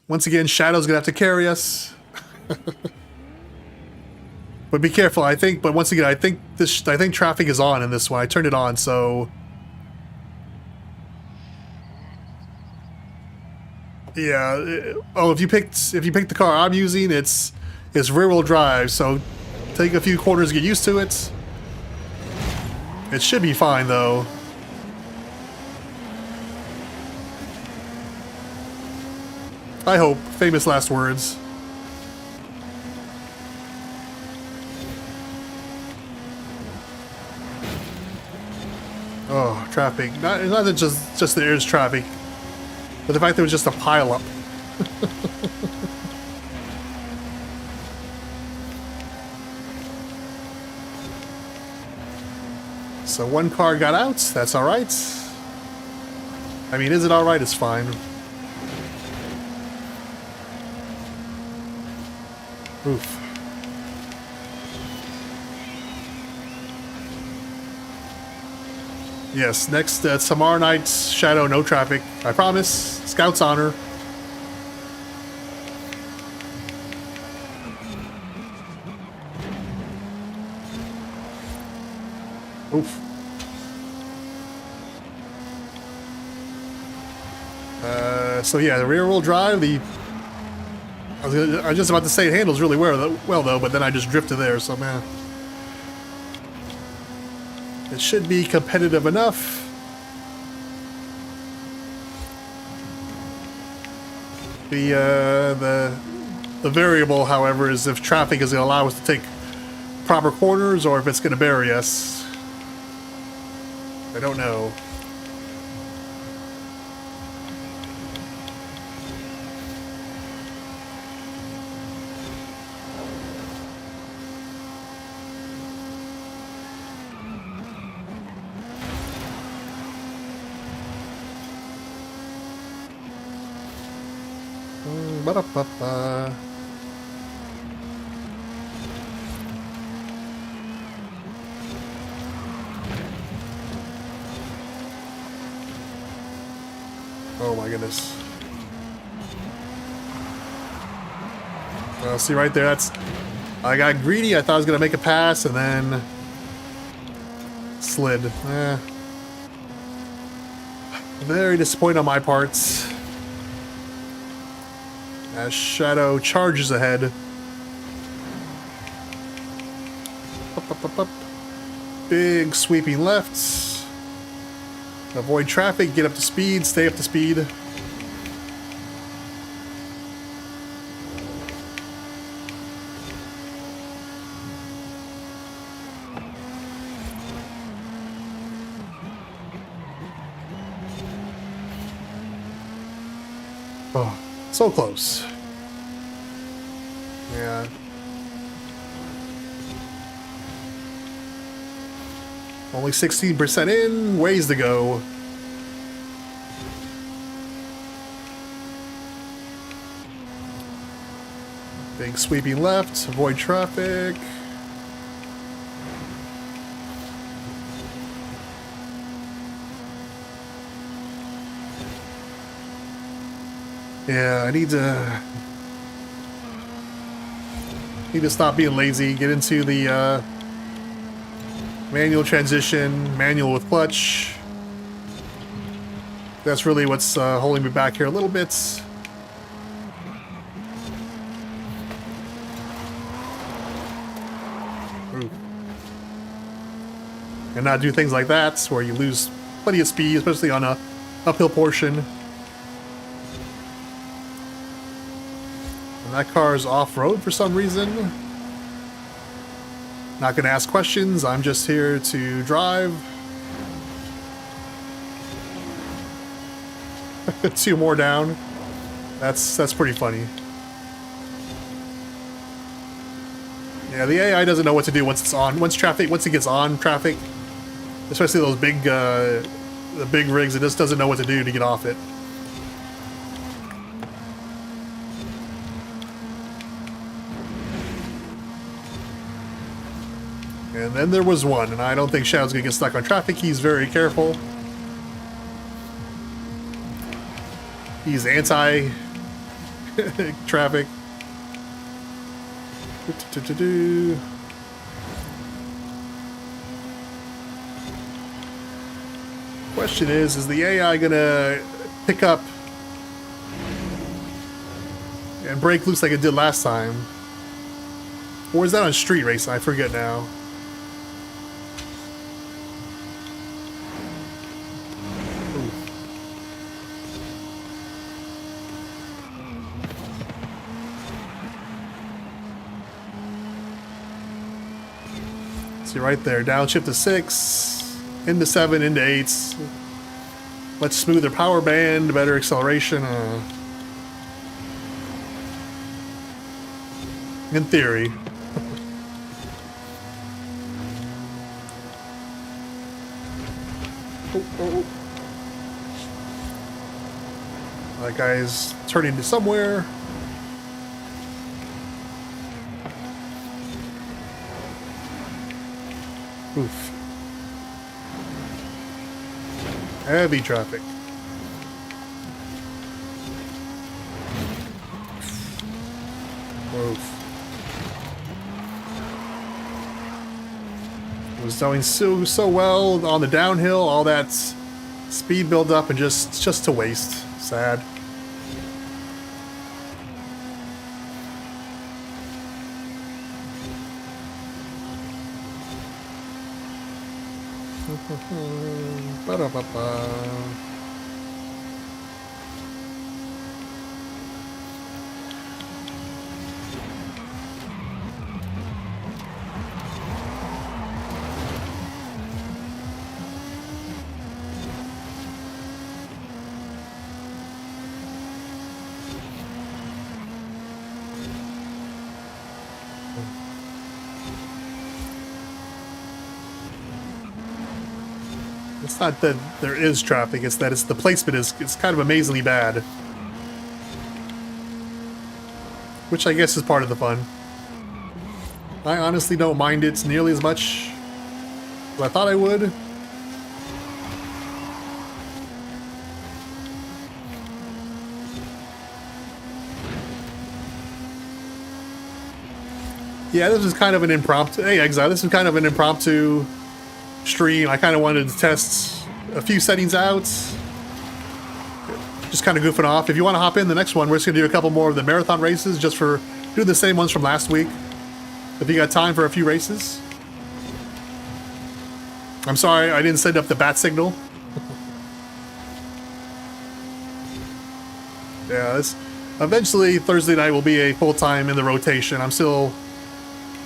once again, Shadow's gonna have to carry us. But be careful. But once again, I think traffic is on in this one. I turned it on, so yeah. Oh, if you picked the car I'm using, it's rear wheel drive, so take a few quarters to get used to it. It should be fine though. I hope. Famous last words. Oh, traffic. Not just there's traffic, but the fact there was just a pileup. So one car got out. That's all right. I mean, is it all right? It's fine. Oof. Yes, next tomorrow night's Shadow, no traffic. I promise. Scout's honor. Oof. So yeah, the rear wheel drive, the I was just about to say it handles really well though, but then I just drifted there, so man. It should be competitive enough. The variable, however, is if traffic is going to allow us to take proper corners or if it's going to bury us. I don't know. Ba-da-ba-ba. Oh my goodness. See right there, that's... I got greedy, I thought I was going to make a pass, and then... slid. Very disappointed on my part. As Shadow charges ahead. Up, up, up, up. Big sweeping left. Avoid traffic, get up to speed, stay up to speed. Oh, so close. Yeah. Only 16% in, ways to go. Big sweeping left, avoid traffic. Yeah, I need to stop being lazy, get into the manual transition, manual with clutch. That's really what's holding me back here a little bit. Ooh. And not do things like that, where you lose plenty of speed, especially on a uphill portion. That car is off-road for some reason. Not gonna ask questions, I'm just here to drive. 2 more down. That's pretty funny. Yeah, the AI doesn't know what to do once it's on. Once it gets on traffic, especially those big the big rigs, it just doesn't know what to do to get off it. And then there was one, and I don't think Shadow's gonna get stuck on traffic. He's very careful. He's anti-traffic. Question is the AI gonna pick up and break loose like it did last time? Or is that on street race? I forget now. See right there, downshift to 6, into 7, into 8s. Much smoother power band, better acceleration. In theory. Oh. That guy's turning to somewhere. Oof. Heavy traffic. Oof. It was going so well on the downhill, all that speed build up and just to waste. Sad. Ba-da-ba-ba. It's not that there is traffic, it's that the placement is kind of amazingly bad. Which I guess is part of the fun. I honestly don't mind it nearly as much as I thought I would. Yeah, this is kind of an impromptu. Hey, Exile, this is kind of an impromptu stream. I kind of wanted to test a few settings out. Just kind of goofing off. If you want to hop in the next one, we're just going to do a couple more of the marathon races just for do the same ones from last week. If you got time for a few races. I'm sorry, I didn't send up the bat signal. Yeah, eventually Thursday night will be a full-time in the rotation. I'm still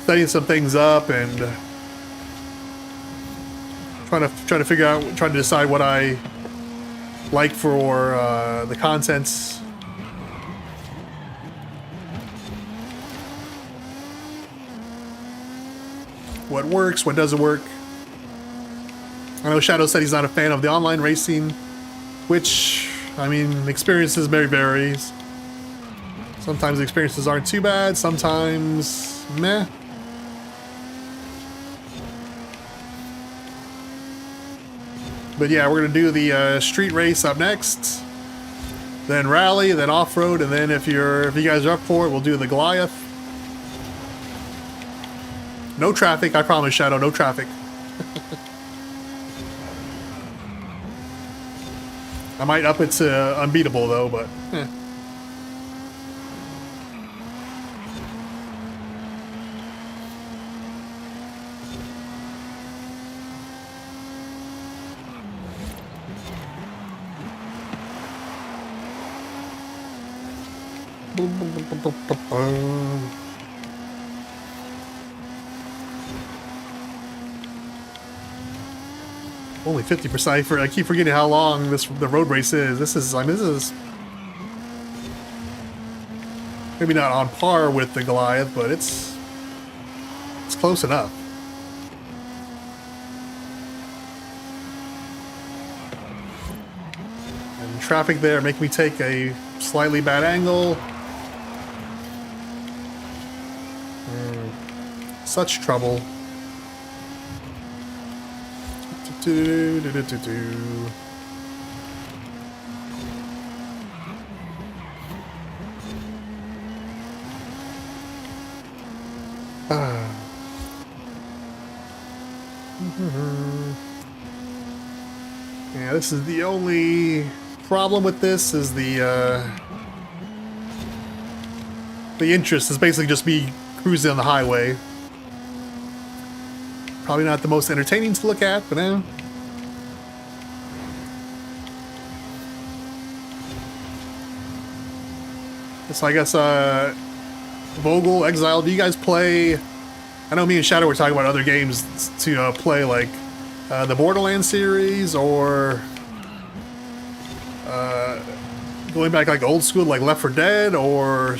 setting some things up and trying to decide what I like for the contents. What works, what doesn't work. I know Shadow said he's not a fan of the online racing, which, I mean, experiences may vary. Sometimes the experiences aren't too bad, sometimes meh. But yeah, we're gonna do the street race up next, then rally, then off-road, and then if you guys are up for it, we'll do the Goliath. No traffic, I promise, Shadow, no traffic. I might up it to unbeatable though, but eh. Only 50%. I keep forgetting how long the road race is. This is maybe not on par with the Goliath, but it's close enough. And traffic there make me take a slightly bad angle. Such trouble. Yeah, this is the only problem with this is the interest is basically just me cruising on the highway. Probably not the most entertaining to look at, but eh. So I guess Vogel, Exile, do you guys play? I know me and Shadow were talking about other games to play, like the Borderlands series, or going back like old school, like Left 4 Dead, or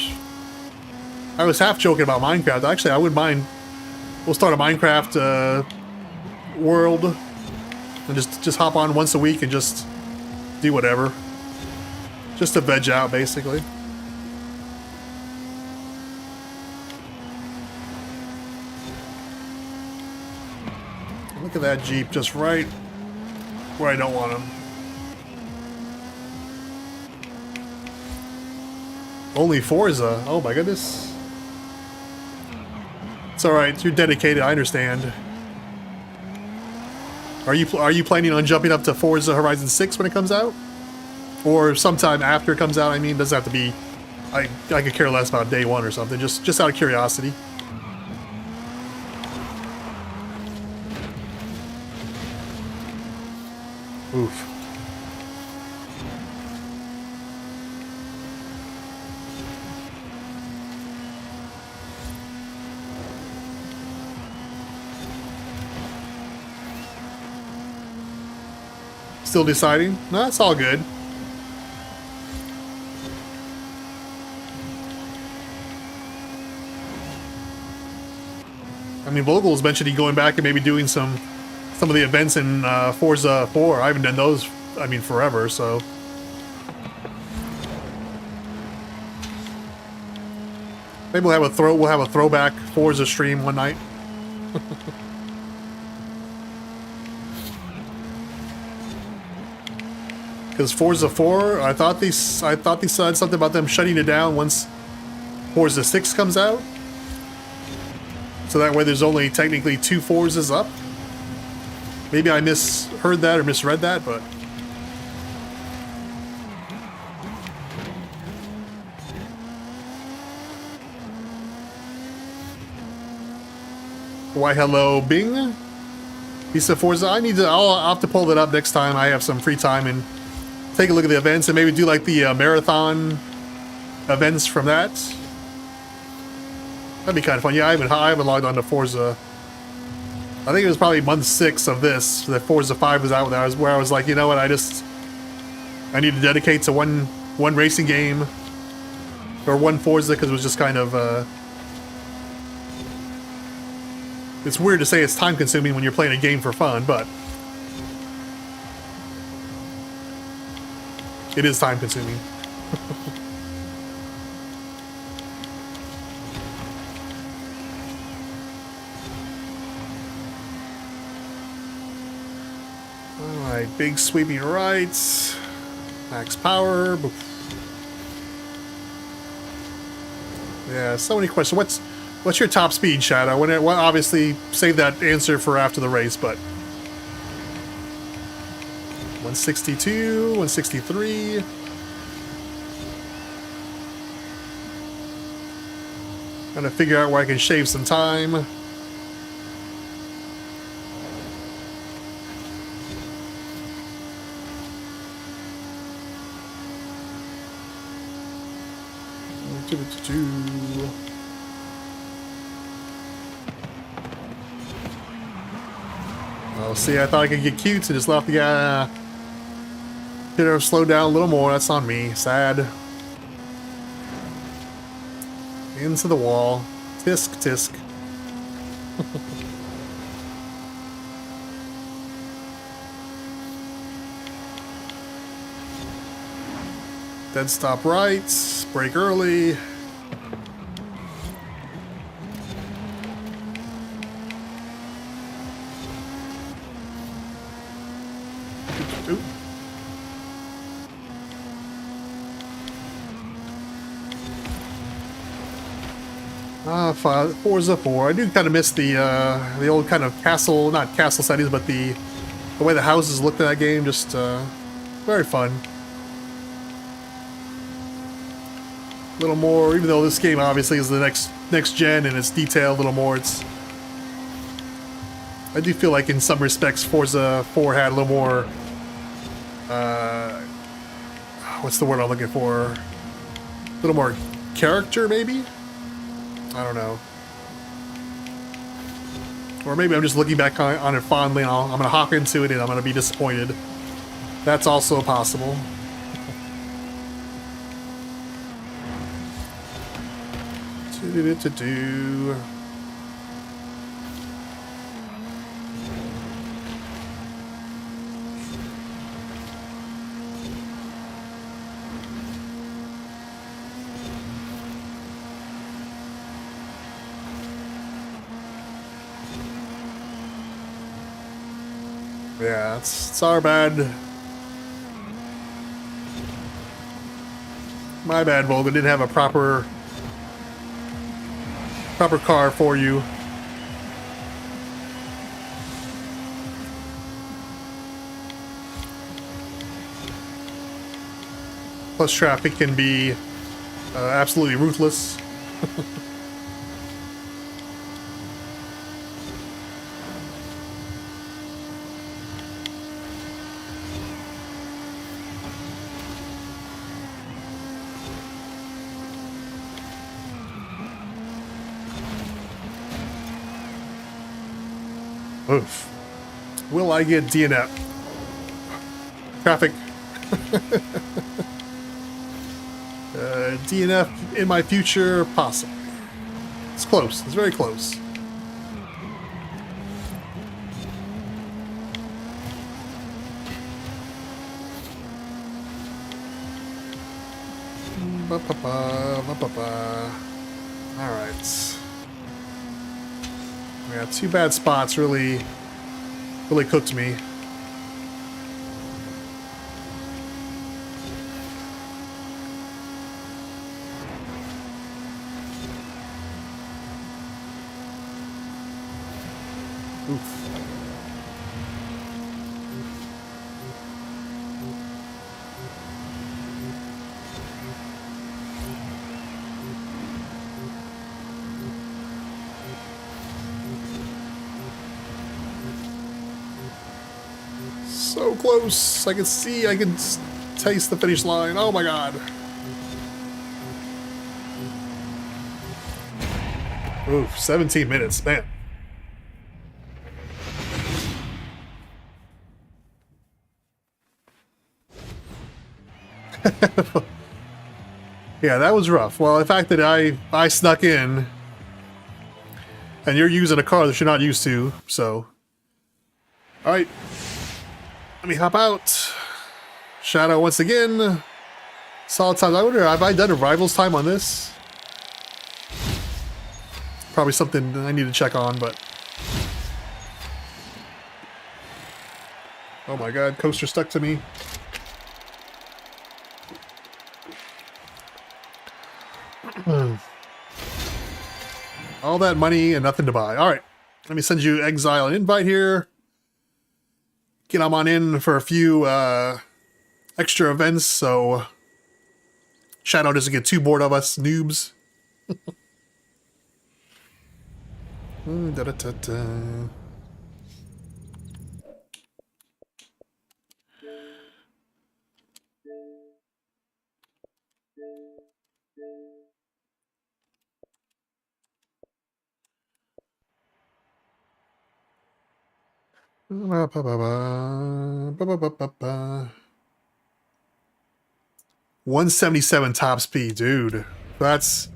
I was half joking about Minecraft. Actually, I wouldn't mind. We'll start a Minecraft world and just hop on once a week and just do whatever, just to veg out, basically. Look at that Jeep just right where I don't want him. Only Forza. Oh my goodness. It's all right. You're dedicated. I understand. Are you planning on jumping up to Forza Horizon 6 when it comes out, or sometime after it comes out? I mean, it doesn't have to be. I could care less about day one or something. Just out of curiosity. Oof. Still deciding? No, that's all good. I mean, Vogel's mentioned he going back and maybe doing some of the events in Forza 4. I haven't done those, I mean, forever, so. Maybe we'll have a throwback Forza stream one night. Because Forza 4, I thought they said something about them shutting it down once Forza 6 comes out. So that way there's only technically 2 Forzas up. Maybe I misheard that or misread that, but... Why hello Bing? He said Forza, I'll have to pull that up next time I have some free time and take a look at the events and maybe do like the marathon events from that. That'd be kind of fun. Yeah, I haven't logged on to Forza. I think it was probably month 6 of this that Forza 5 was out where I was like, you know what, I need to dedicate to one racing game or one Forza because it was just kind of it's weird to say it's time consuming when you're playing a game for fun, but it is time consuming. Alright, big sweeping rights. Max power. Yeah, so many questions. What's your top speed, Shadow? Well, obviously, save that answer for after the race, but... 162, 163... Trying to figure out where I can shave some time. Oh, see, I thought I could get cute, so just left the guy. Could have slowed down a little more. That's on me. Sad. Into the wall. Tisk, tisk. Dead stop right. Brake early. Oop. Forza 4. I do kind of miss the old kind of castle, not castle settings, but the way the houses looked in that game. Just very fun. A little more, even though this game obviously is the next gen and it's detailed a little more. I do feel like in some respects Forza 4 had a little more. What's the word I'm looking for? A little more character, maybe. I don't know. Or maybe I'm just looking back on it fondly and I'm going to hop into it and I'm going to be disappointed. That's also possible. Do. Yeah, it's our bad. My bad, Volga. Didn't have a proper car for you. Plus traffic can be absolutely ruthless. Oof. Will I get DNF? Traffic. DNF in my future, possibly. It's close. It's very close. Alright. Yeah, 2 bad spots really cooked me. Oof. So close. I can see, I can taste the finish line. Oh my god. Oof, 17 minutes, man. Yeah, that was rough. Well, the fact that I snuck in and you're using a car that you're not used to, so. Alright. Let me hop out. Shadow once again. Solid time. I wonder, have I done a Rivals time on this? Probably something I need to check on, but... Oh my god, coaster stuck to me. All that money and nothing to buy. Alright, let me send you Exile an invite here. Get them on in for a few extra events, so Shadow doesn't get too bored of us noobs. Da -da -da -da. Ba -ba -ba -ba. Ba -ba -ba -ba -ba. 177 top speed, dude. That's...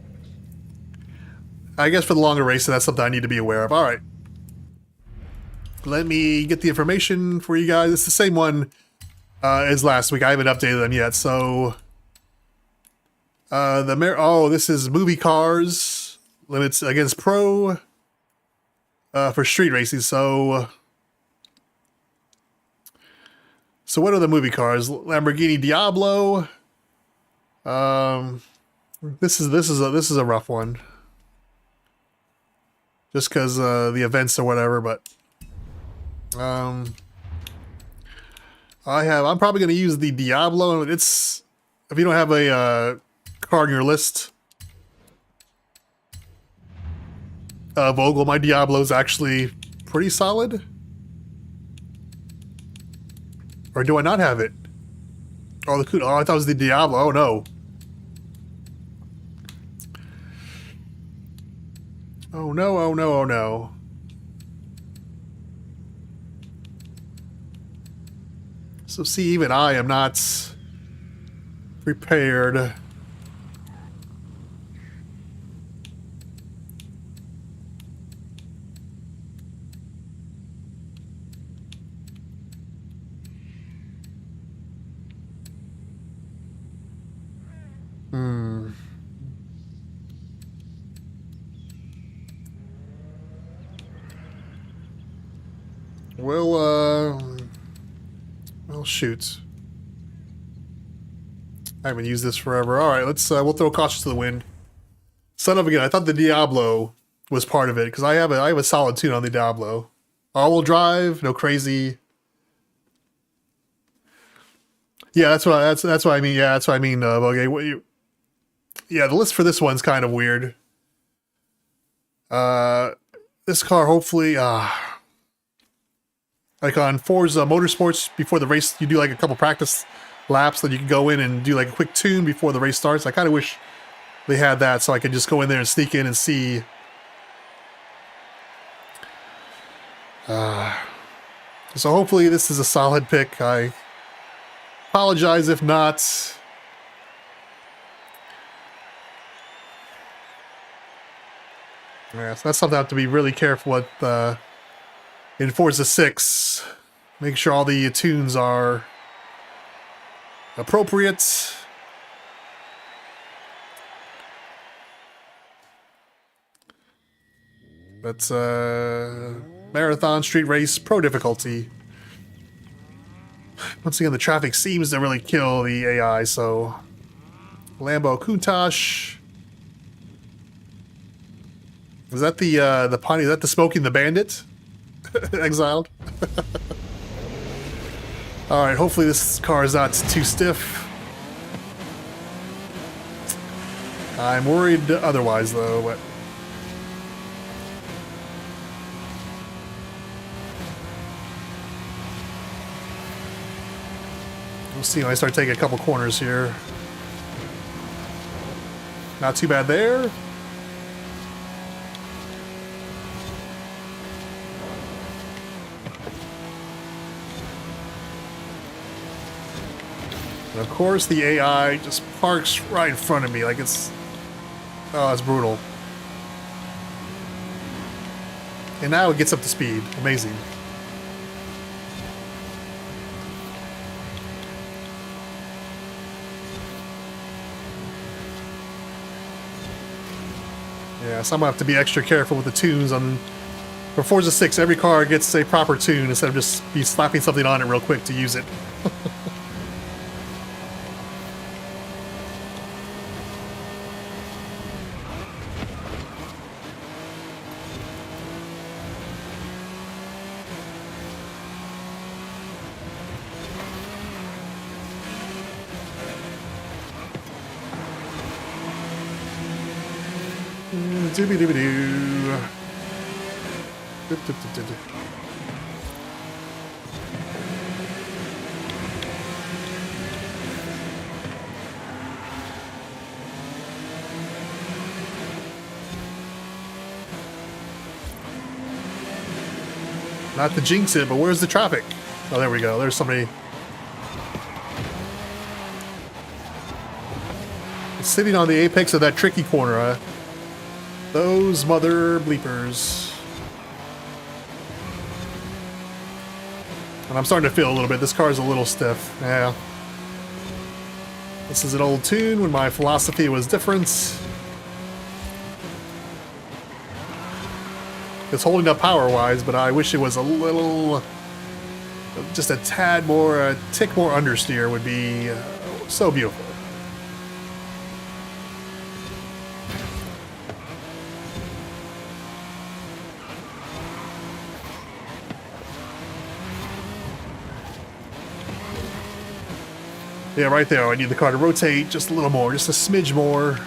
I guess for the longer races, that's something I need to be aware of. Alright. Let me get the information for you guys. It's the same one as last week. I haven't updated them yet, so... Oh, this is movie cars. Limits against pro. For street racing, so... So what are the movie cars? Lamborghini Diablo. This is a rough one. Just because the events or whatever, but I'm probably going to use the Diablo. It's, if you don't have a car on your list, Vogel, my Diablo is actually pretty solid. Or do I not have it? Oh, I thought it was the Diablo. Oh no. Oh no, oh no, oh no. So see, even I am not prepared. Well, shoot. I haven't used this forever. All right, we'll throw caution to the wind. Son of a gun, I thought the Diablo was part of it because I have a solid tune on the Diablo. All-wheel drive, no crazy. Yeah, that's what I mean. Yeah, that's what I mean. Okay, yeah, the list for this one's kind of weird. This car, hopefully, like on Forza Motorsports, before the race, you do like a couple practice laps, then you can go in and do like a quick tune before the race starts. I kind of wish they had that so I could just go in there and sneak in and see So hopefully this is a solid pick. I apologize if not. Yeah, so that's something I have to be really careful with in Forza 6. Make sure all the tunes are appropriate. But Marathon Street Race Pro difficulty. Once again, the traffic seems to really kill the AI, so Lambo Countach. Is that the pony? Is that the Smoking the Bandit? Exiled. All right. Hopefully this car is not too stiff. I'm worried otherwise, though. But we'll see when I start taking a couple corners here. Not too bad there. And of course, the AI just parks right in front of me like it's... Oh, it's brutal. And now it gets up to speed. Amazing. Yeah, so I'm gonna have to be extra careful with the tunes on... For Forza 6, every car gets a proper tune instead of just be slapping something on it real quick to use it. Doobie-doobie-doo. Not to jinx it, but where's the traffic? Oh, there we go. There's somebody. It's sitting on the apex of that tricky corner, huh? Those mother bleepers. And I'm starting to feel a little bit. This car's a little stiff. Yeah. This is an old tune when my philosophy was different. It's holding up power-wise, but I wish it was a little... Just a tad more, a tick more understeer would be so beautiful. Yeah, right there. I need the car to rotate just a little more, just a smidge more.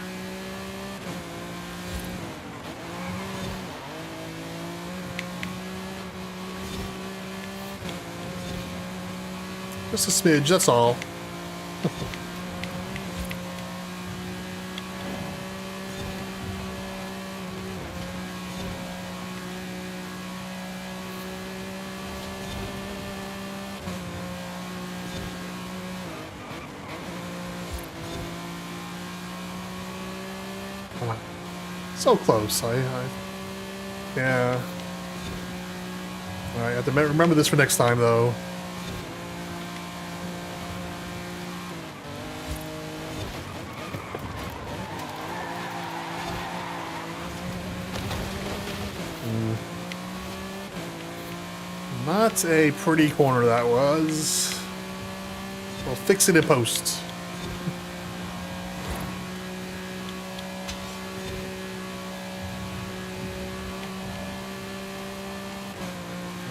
Just a smidge, that's all. So close. Yeah. Alright, I have to remember this for next time, though. Not a pretty corner that was. We'll fix it in post.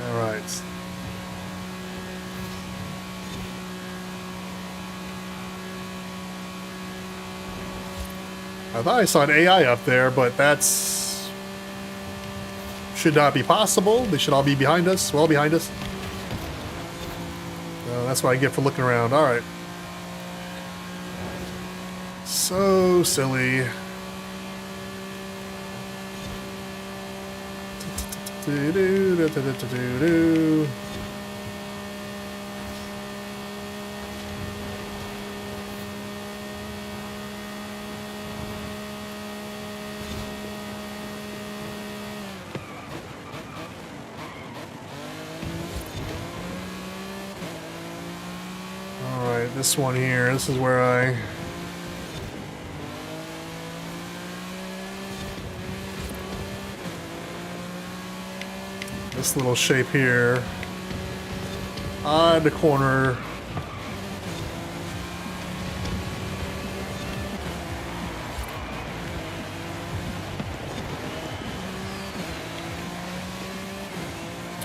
Alright. I thought I saw an AI up there, but that's... should not be possible. They should all be behind us. Well behind us. That's what I get for looking around. Alright. So silly. Do-do-do-do-do-do-do. Alright, this one here, this is where I... This little shape here. Odd corner.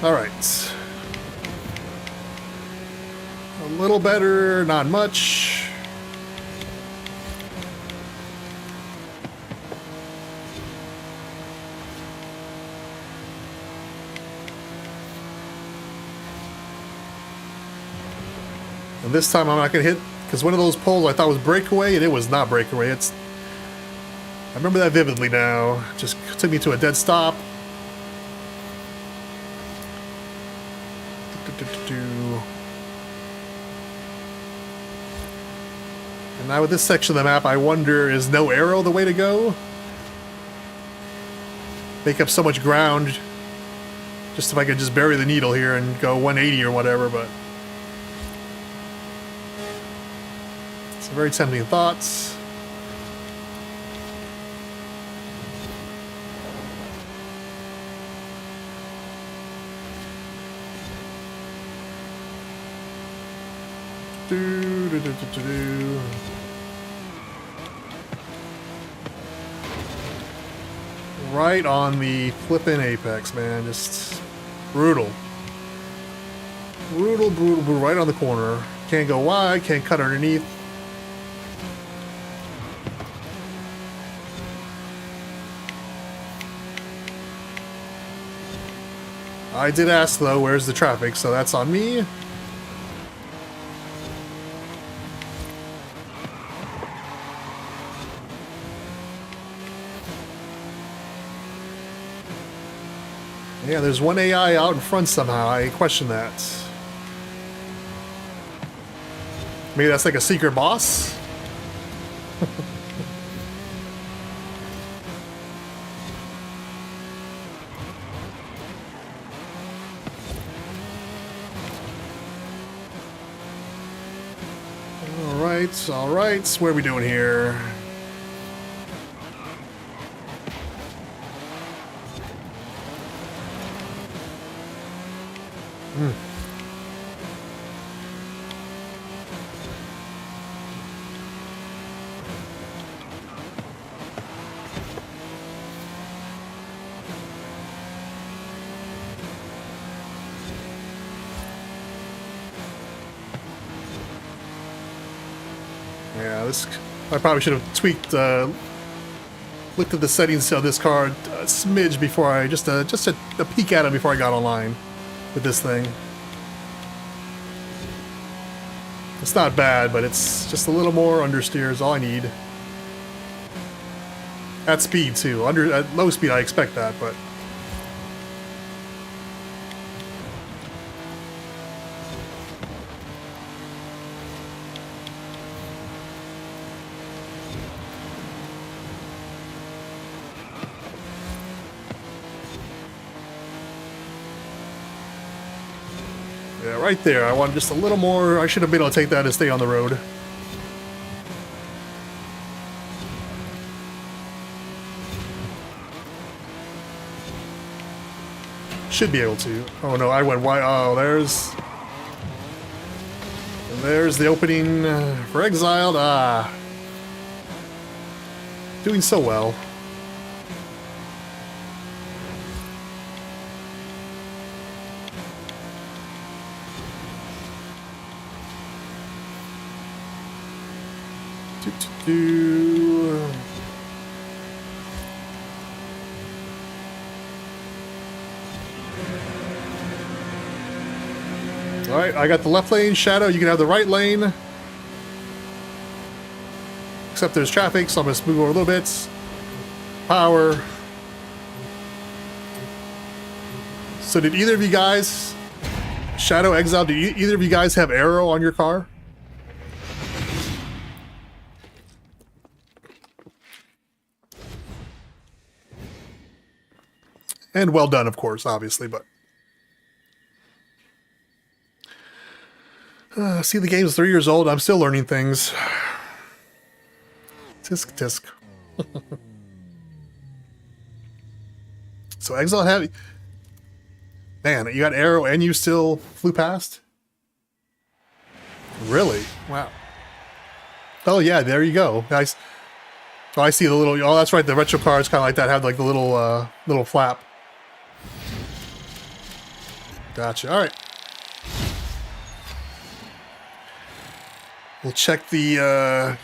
Alright. A little better, not much. And this time I'm not going to hit, because one of those poles I thought was breakaway, and it was not breakaway. I remember that vividly now. Just took me to a dead stop. And now with this section of the map, I wonder, is no arrow the way to go? Make up so much ground. Just if I could just bury the needle here and go 180 or whatever, but... It's a very tempting thought. Do. Right on the flippin' apex, man. Just brutal. Brutal, brutal, brutal. Right on the corner. Can't go wide, can't cut underneath. I did ask, though, where's the traffic, so that's on me. Yeah, there's one AI out in front somehow. I question that. Maybe that's like a secret boss? Alright, alright. What are we doing here? Yeah, this... I probably should have tweaked, looked at the settings of this card a smidge before I... Just a peek at it before I got online with this thing. It's not bad, but it's just a little more understeer is all I need. At speed, too. At low speed, I expect that, but... Yeah, right there. I want just a little more. I should have been able to take that and stay on the road. Should be able to. Oh no, I went wide. Oh, there's the opening for Exiled. Ah. Doing so well. Alright, I got the left lane, Shadow, you can have the right lane. Except there's traffic, so I'm going to move over a little bit. Power. So did either of you guys, Shadow Exile, did either of you guys have Arrow on your car? And well done, of course, obviously, but... see, the game's 3 years old. I'm still learning things. Tisk, tisk. So Exile had... Man, you got Arrow and you still flew past? Really? Wow. Oh yeah, there you go. Nice. Oh, I see the little... Oh, that's right. The retro cars kind of like that have like the little little flap. Gotcha. All right. We'll check the...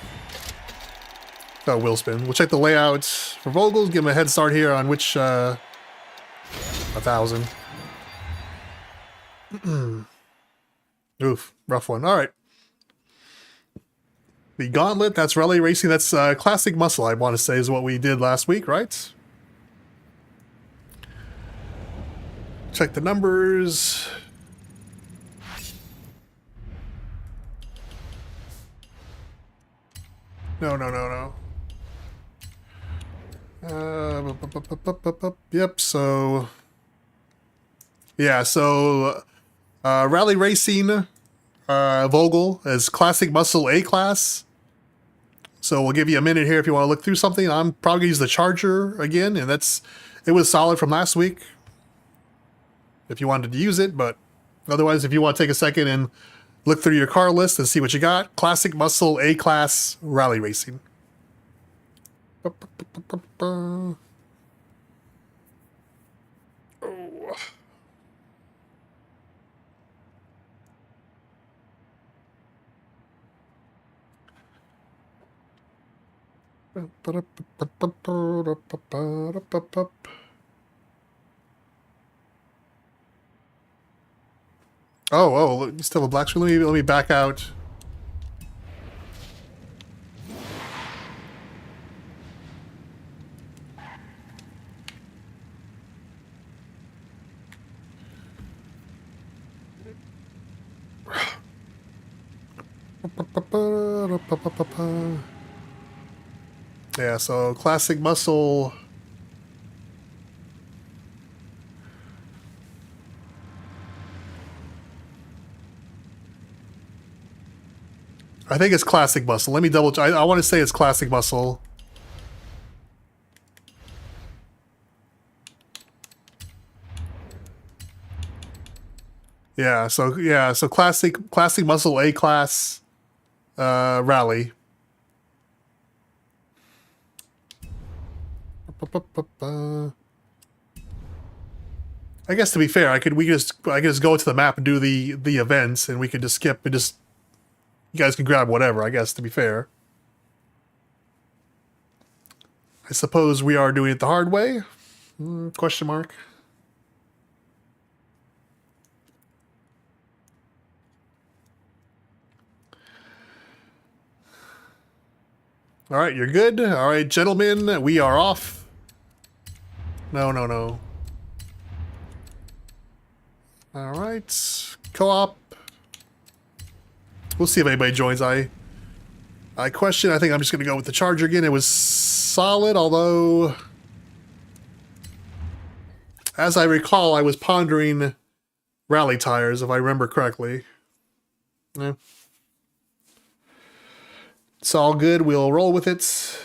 Oh, wheel spin. We'll check the layouts for Vogels. Give him a head start here on which... 1,000. Oof. Rough one. All right. The Gauntlet, that's rally racing. That's classic muscle, I want to say, is what we did last week, right? Check the numbers. No. Yep, so... Yeah, so... Rally Racing, Vogel is Classic Muscle A-Class. So we'll give you a minute here if you want to look through something. I'm probably going to use the Charger again, and it was solid from last week. If you wanted to use it, but otherwise, if you want to take a second and look through your car list and see what you got, Classic Muscle A-Class Rally Racing. Oh. Oh, you still have a black screen? Let me back out. Yeah, so Classic Muscle. I think it's Classic Muscle. Let me double check. I want to say it's Classic Muscle. Yeah, so Classic Muscle A-Class Rally. I guess to be fair, I could just go to the map and do the events, and we could just skip and just you guys can grab whatever. I guess to be fair, I suppose we are doing it the hard way. Question mark. All right, you're good. All right, gentlemen, we are off. No. All right, co-op. We'll see if anybody joins. I question. I think I'm just going to go with the Charger again. It was solid, although, as I recall, I was pondering rally tires, if I remember correctly. Yeah. It's all good. We'll roll with it.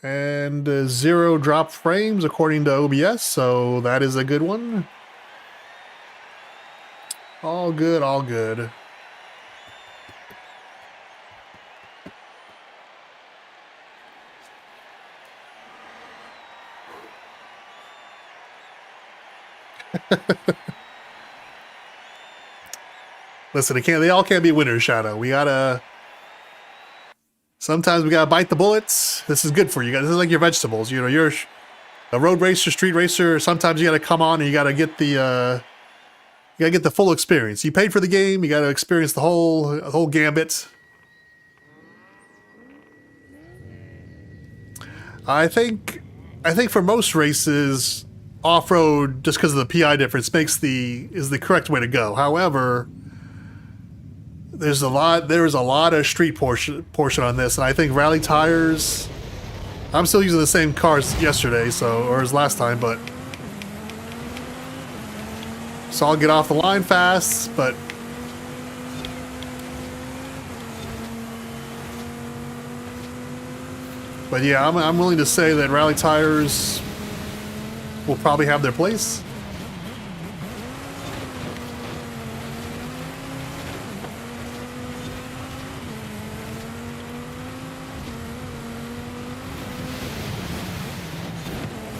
And 0 drop frames according to OBS, so that is a good one. All good, all good. Listen, they all can't be winners, Shadow. We gotta... Sometimes we gotta bite the bullets. This is good for you guys. This is like your vegetables. You know, you're a road racer, street racer. Sometimes you gotta come on and you gotta get the full experience. You paid for the game. You gotta experience the whole gambit. I think I think for most races, off-road, just because of the PI difference, is the correct way to go. However, there's a lot of street portion on this, and I think rally tires. I'm still using the same cars yesterday, or as last time, but so I'll get off the line fast, but. But yeah, I'm willing to say that rally tires will probably have their place.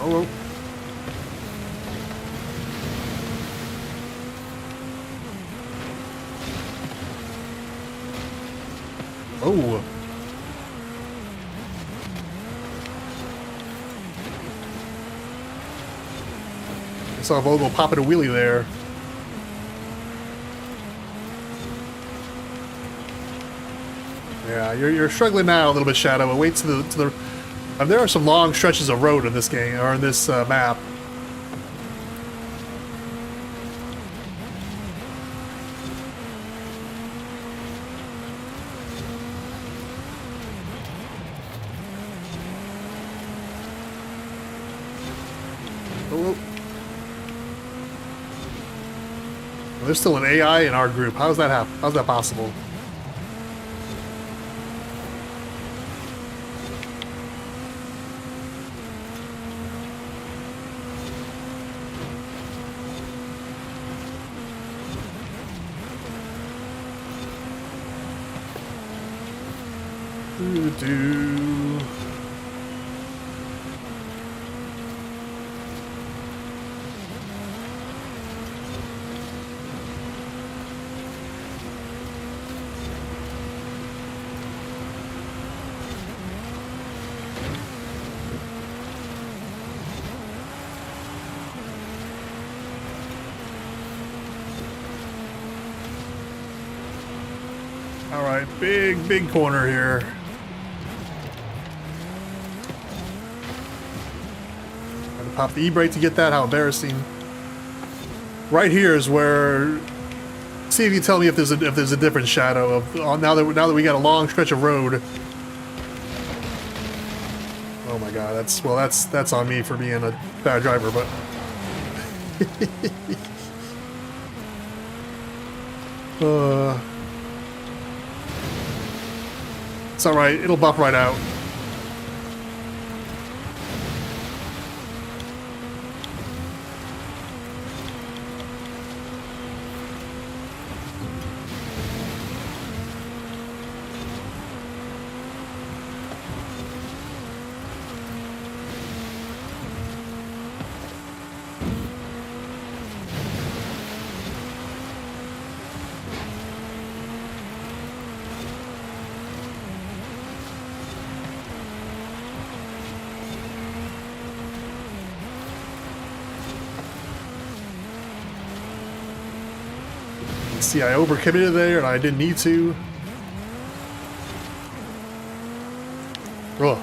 Oh. Oh. I saw Vogel popping a wheelie there. Yeah, you're struggling now a little bit, Shadow. But wait to the. There are some long stretches of road in this game or in this map. Oh. There's still an AI in our group. How's that happen? How's that possible? Do. All right, big corner here. Had to pop the e-brake to get that. How embarrassing! Right here is where. See if you tell me if there's a different Shadow of now that we got a long stretch of road. Oh my God, that's on me for being a bad driver, but. It's alright, it'll buff right out. See, I overcommitted there and I didn't need to. Ugh.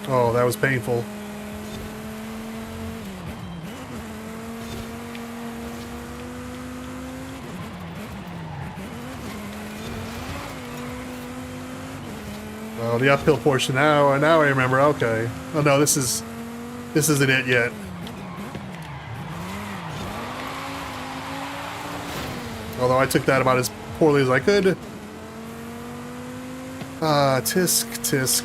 Oh, that was painful. Oh, the uphill portion now I remember. Okay. Oh no, this isn't it yet. Although I took that about as poorly as I could. Tisk.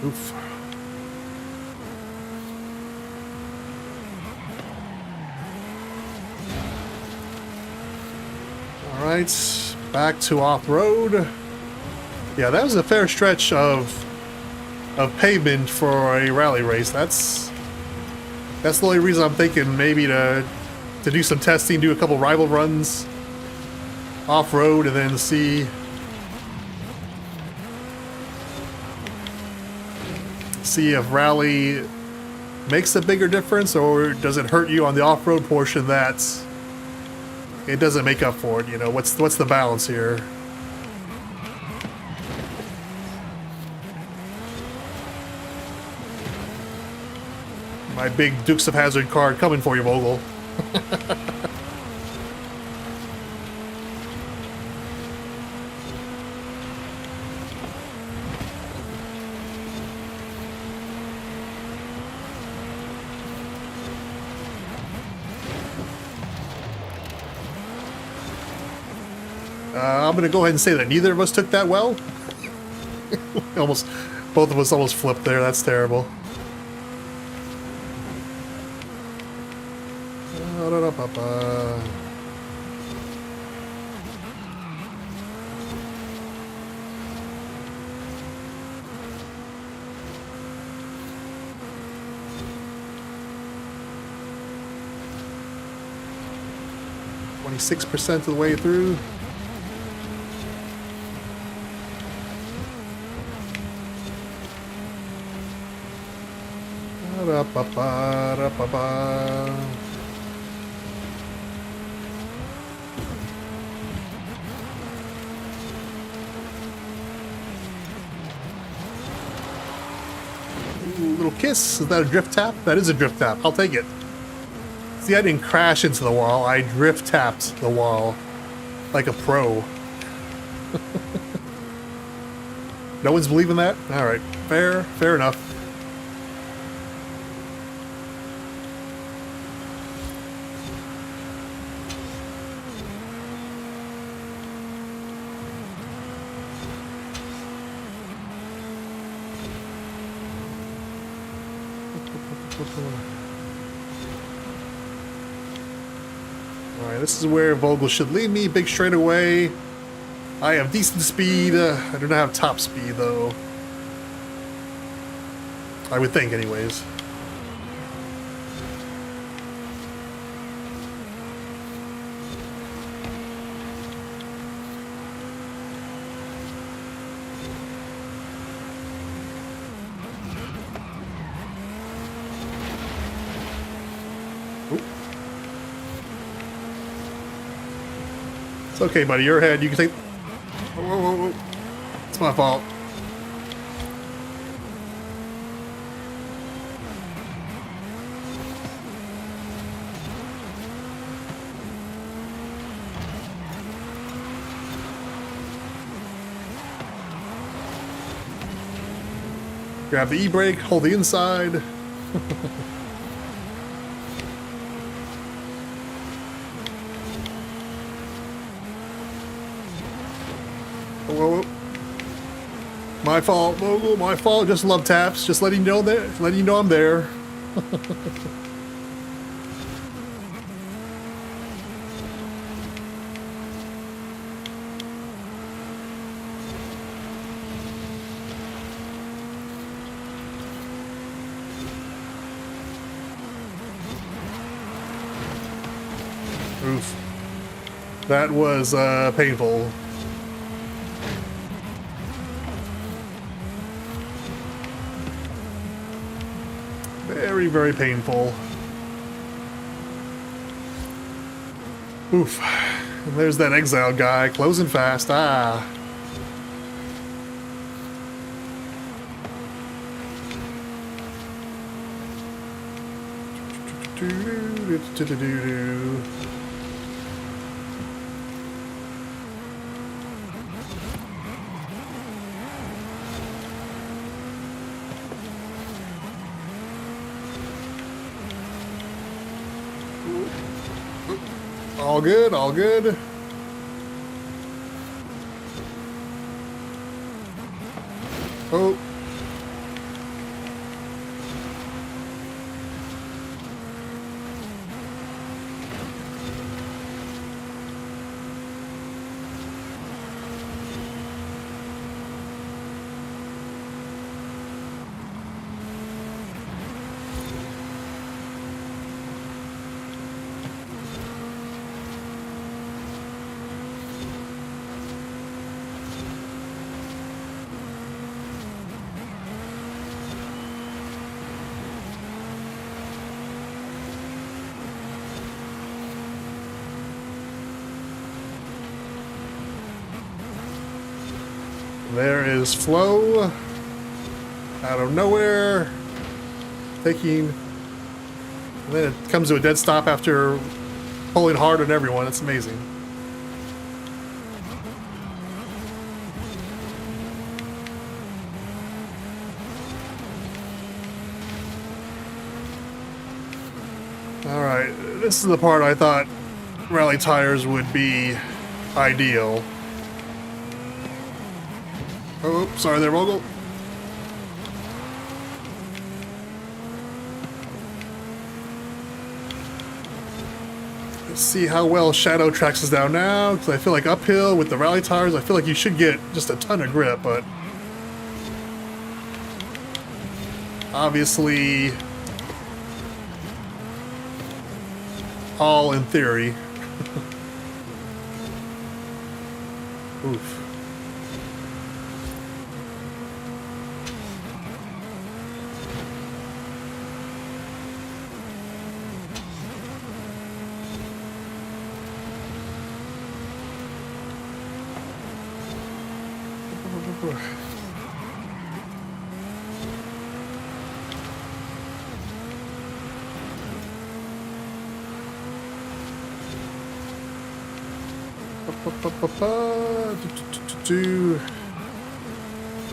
Oof. All right, back to off-road. Yeah, that was a fair stretch of pavement for a rally race. That's the only reason I'm thinking maybe to do some testing, do a couple rival runs off-road, and then see if rally makes a bigger difference, or does it hurt you on the off-road portion that it doesn't make up for it. You know, what's the balance here? My big Dukes of Hazzard card coming for you, Vogel. I'm gonna go ahead and say that neither of us took that well. Both of us almost flipped there. That's terrible. 26% of the way through. Ooh, little kiss. Is that a drift tap? That is a drift tap. I'll take it. See, I didn't crash into the wall. I drift tapped the wall like a pro. No one's believing that? All right. Fair enough. Alright, this is where Vogel should lead me. Big straightaway. I have decent speed. I do not have top speed, though. I would think, anyways. It's okay, buddy. You're ahead. You can take... Whoa. It's my fault. Grab the e-brake, hold the inside. Whoa. My fault, Vogel, my fault. Just love taps. Just letting you know I'm there. Oof. That was painful. Very painful. Oof. And there's that exile guy closing fast. Ah. All good, all good. Oh. There is Flo out of nowhere, taking, and then it comes to a dead stop after pulling hard on everyone. That's amazing. All right, this is the part I thought rally tires would be ideal. Oh, sorry there, Vogel. Let's see how well Shadow tracks us down now, because I feel like uphill with the rally tires, I feel like you should get just a ton of grip, but obviously all in theory. Oof.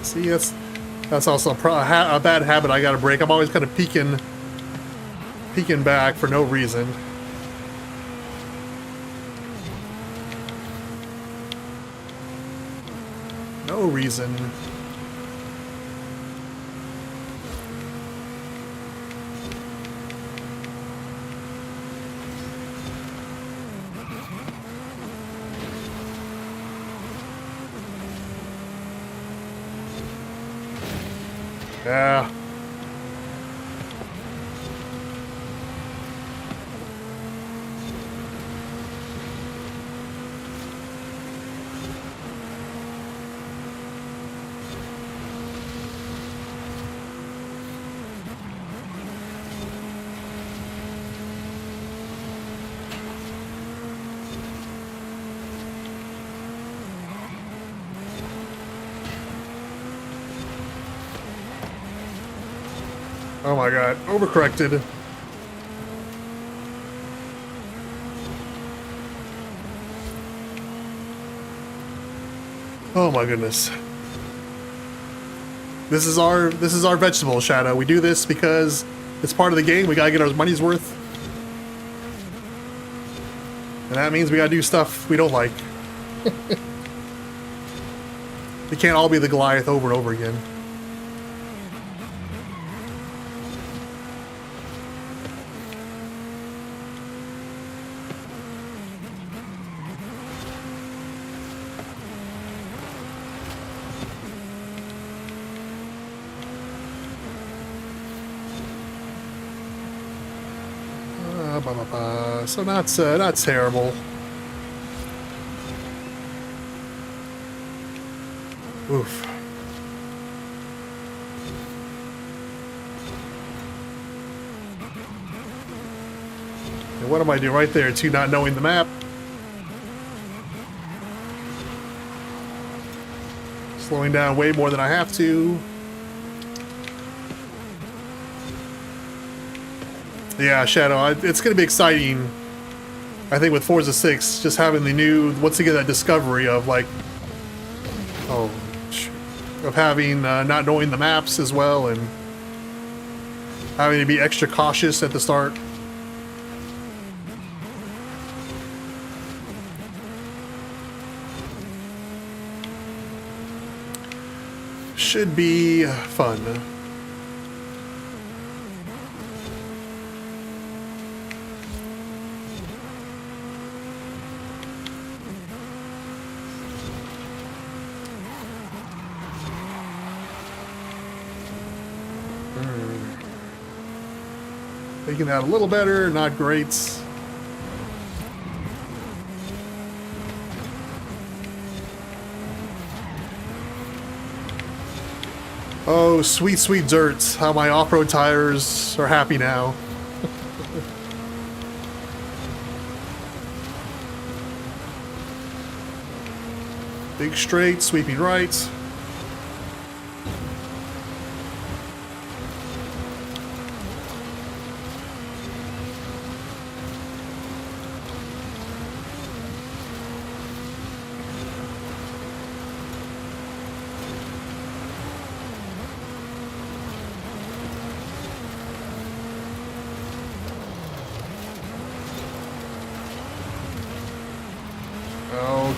See, that's also a bad habit I gotta break. I'm always kind of peeking back for no reason. No reason. Yeah. Oh my god, overcorrected. Oh my goodness. This is our vegetable, Shadow. We do this because it's part of the game. We gotta get our money's worth. And that means we gotta do stuff we don't like. We can't all be the Goliath over and over again. So not terrible. Oof. And what am I doing right there too, not knowing the map? Slowing down way more than I have to. Yeah, Shadow, it's going to be exciting, I think, with Forza 6, just having the new, once again, that discovery of, like, of having, not knowing the maps as well, and having to be extra cautious at the start. Should be fun. Making that a little better, not great. Oh, sweet, sweet dirt. How my off-road tires are happy now. Big straight, sweeping right.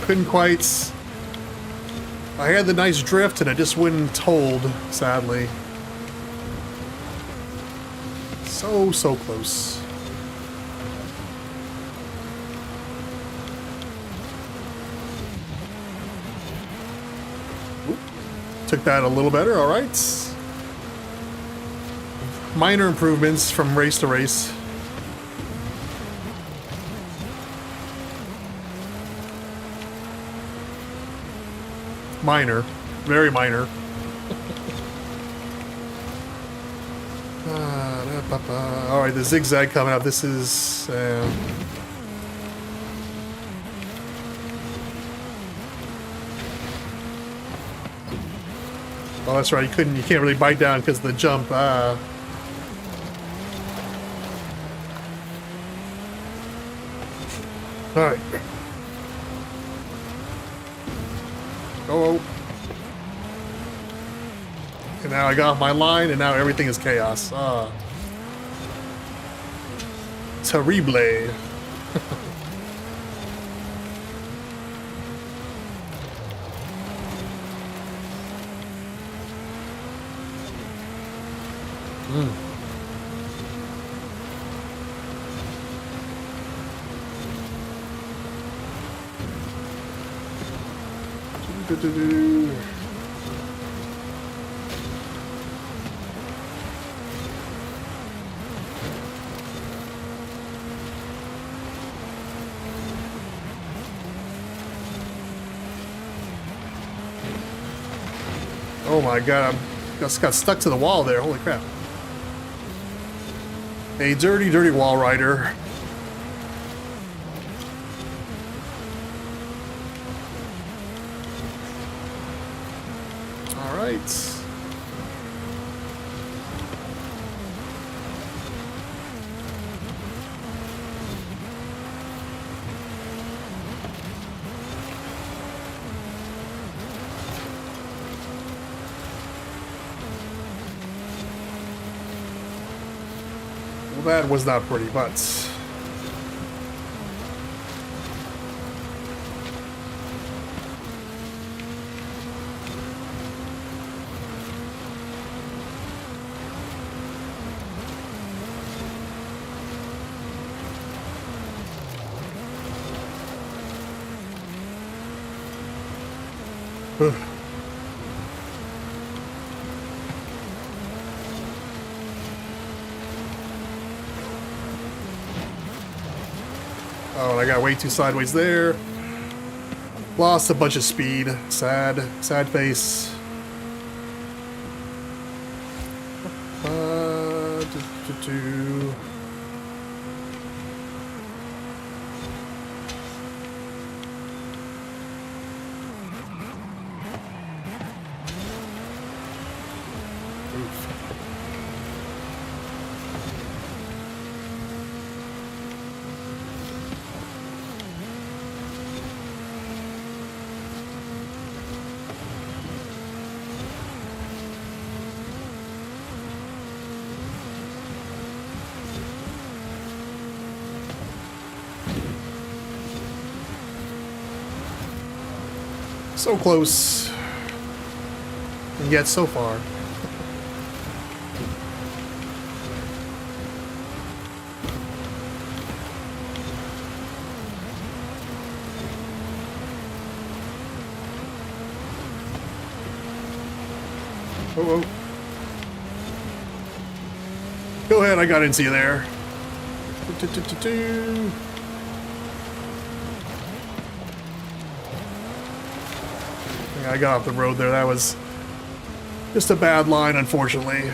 couldn't quite. I had the nice drift and it just wouldn't hold, sadly. So close. Oop. Took that a little better, alright. Minor improvements from race to race. Minor. Very minor. Alright, the zigzag coming up. This is... oh, that's right. You can't really bite down because of the jump. Alright. Oh. And now I got off my line, and now everything is chaos. Terrible. Oh my god, I just got stuck to the wall there. Holy crap. A dirty, dirty wall rider. Alright. Well, that was not pretty, but... Oh, and I got way too sideways there. Lost a bunch of speed. Sad. Sad face. Do. So close, and yet so far. Oh, oh. Go ahead, I got into you there. I got off the road there. That was just a bad line, unfortunately.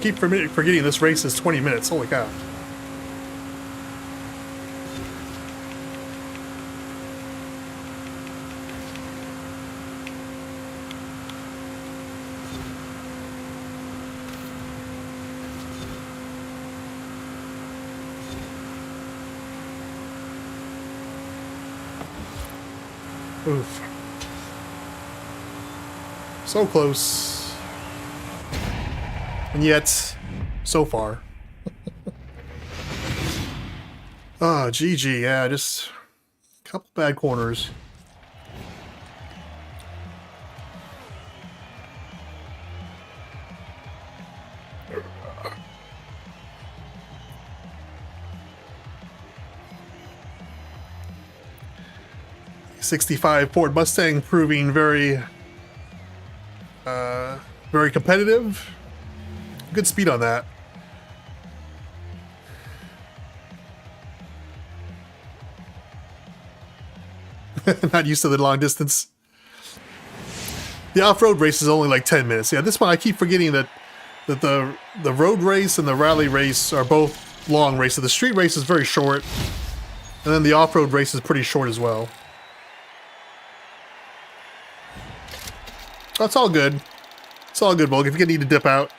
keep forgetting this race is 20 minutes. Holy cow. Oof. So close. And yet, so far. Ah, GG, yeah, just a couple bad corners. '65 Ford Mustang proving very very competitive. Good speed on that. Not used to the long distance. The off-road race is only like 10 minutes. Yeah, this one I keep forgetting that the road race and the rally race are both long races. The street race is very short, and then the off-road race is pretty short as well. That's all good. It's all good, Bulk. If you need to dip out.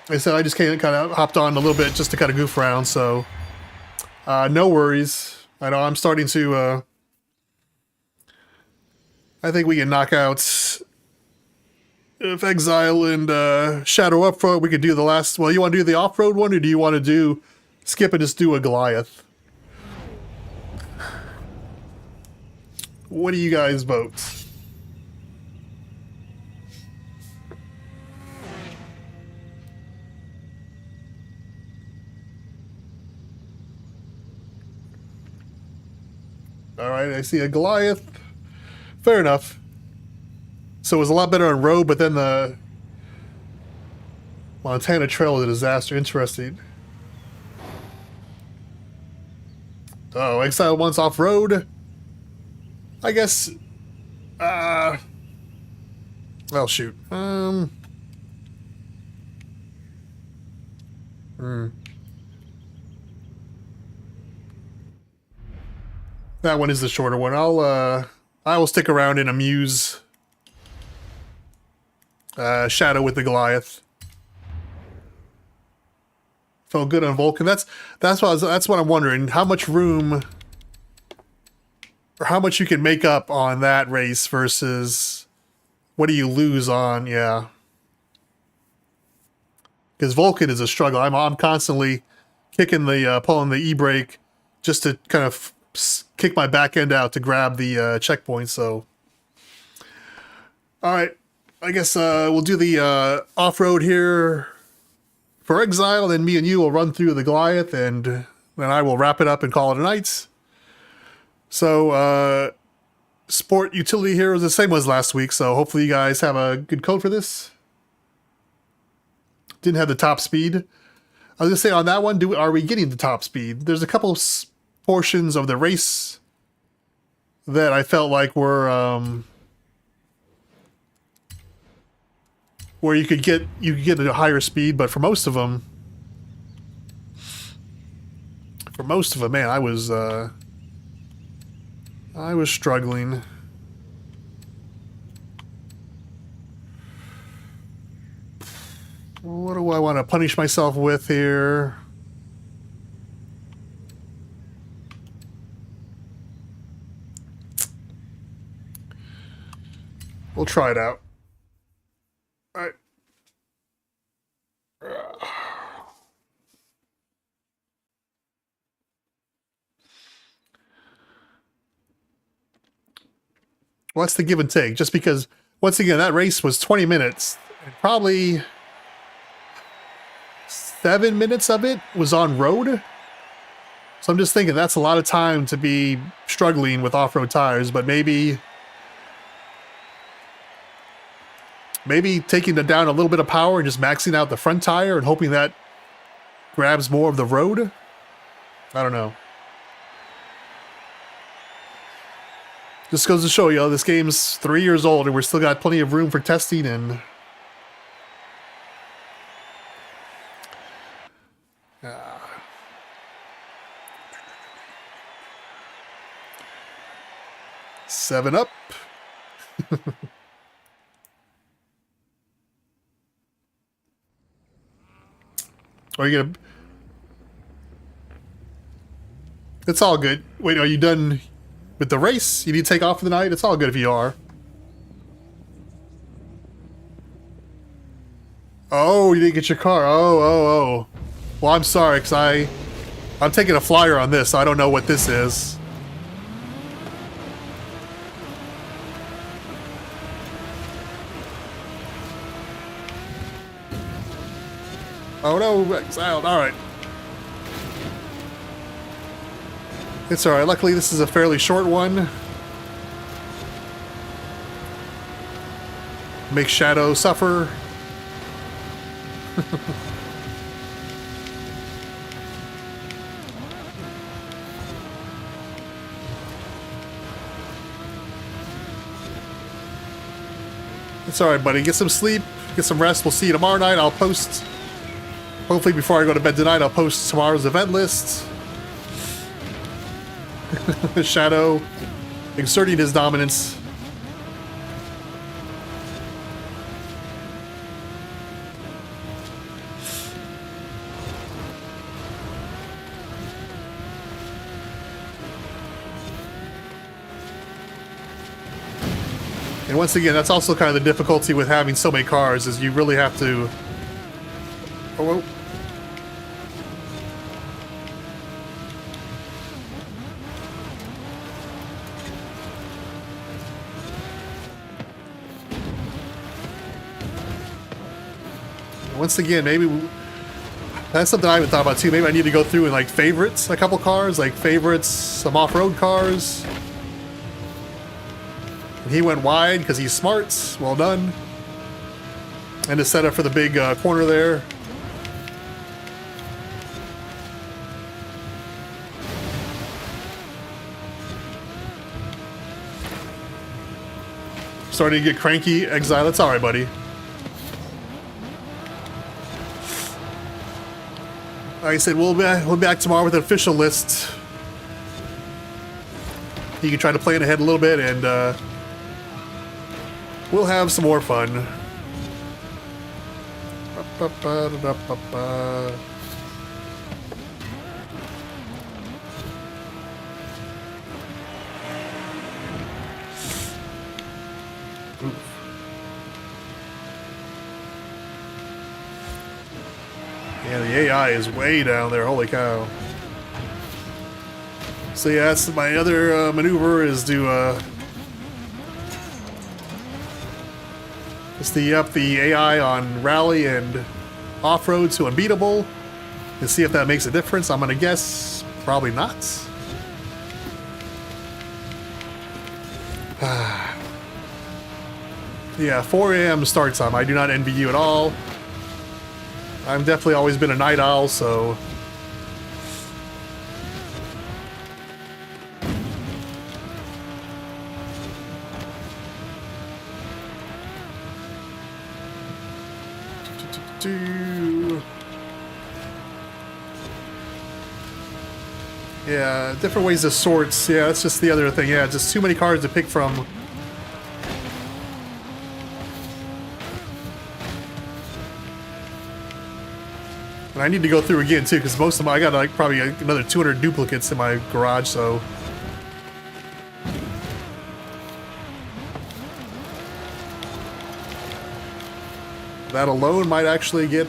Like I said, I just kind of hopped on a little bit just to kind of goof around, so no worries. I know I'm starting to I think we can knock out if Exile and Shadow up front. We could do the last. Well, you want to do the off-road one, or do you want to skip and just do a Goliath? What do you guys vote? Alright, I see a Goliath. Fair enough. So it was a lot better on road, but then the Montana Trail was a disaster. Interesting. Oh, Exile wants off-road. I guess... well, shoot. That one is the shorter one. I will stick around and amuse Shadow with the Goliath. Felt good on Vulcan. That's what I'm wondering. How much room or how much you can make up on that race versus what do you lose on? Yeah. Because Vulcan is a struggle. I'm constantly kicking the pulling the e-brake just to kind of kick my back end out to grab the checkpoint. So, all right, I guess we'll do the off-road here for Exile. Then me and you will run through the Goliath, and then I will wrap it up and call it a night. So, Sport Utility here is the same as last week. So hopefully you guys have a good code for this. Didn't have the top speed. I was gonna say on that one, are we getting the top speed? There's a couple portions of the race that I felt like were where you could get a higher speed, but for most of them, man, I was struggling. What do I want to punish myself with here? We'll try it out. All right. Well, that's the give and take. Just because, once again, that race was 20 minutes. And probably 7 minutes of it was on road. So I'm just thinking that's a lot of time to be struggling with off-road tires, but maybe taking it down a little bit of power and just maxing out the front tire and hoping that grabs more of the road. I don't know. Just goes to show you, this game's 3 years old and we're still got plenty of room for testing and 7 Up. Are you gonna... It's all good. Wait, are you done with the race? You need to take off for the night? It's all good if you are. Oh, you didn't get your car. Oh. Well, I'm sorry, because I'm taking a flyer on this, so I don't know what this is. Oh no, exiled. Alright. It's alright. Luckily, this is a fairly short one. Make Shadow suffer. It's alright, buddy. Get some sleep. Get some rest. We'll see you tomorrow night. I'll post... Hopefully before I go to bed tonight, I'll post tomorrow's event list. Shadow exerting his dominance. And once again, that's also kind of the difficulty with having so many cars, is you really have to... Oh, once again, maybe that's something I haven't thought about too. Maybe I need to go through and like favorites a couple cars, like favorites, some off-road cars. And he went wide because he's smart. Well done. And to set up for the big corner there. Starting to get cranky, Exile. That's all right, buddy. Like I said, we'll be back tomorrow with an official list. You can try to plan ahead a little bit, and we'll have some more fun. Yeah, the AI is way down there. Holy cow. So yeah, that's my other maneuver, is to up the AI on rally and off-road to unbeatable and see if that makes a difference. I'm gonna guess probably not. Yeah, 4 a.m. start time. I do not envy you at all. I've definitely always been a night owl, so... Yeah, different ways of sorts. Yeah, that's just the other thing. Yeah, just too many cards to pick from. And I need to go through again too, because most of them, I got like probably another 200 duplicates in my garage, so. That alone might actually get...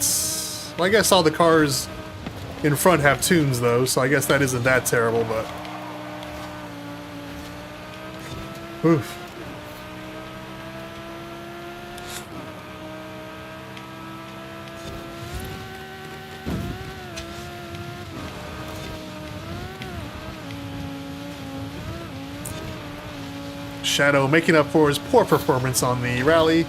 Well, I guess all the cars in front have tunes though, so I guess that isn't that terrible, but... Oof. Shadow making up for his poor performance on the rally.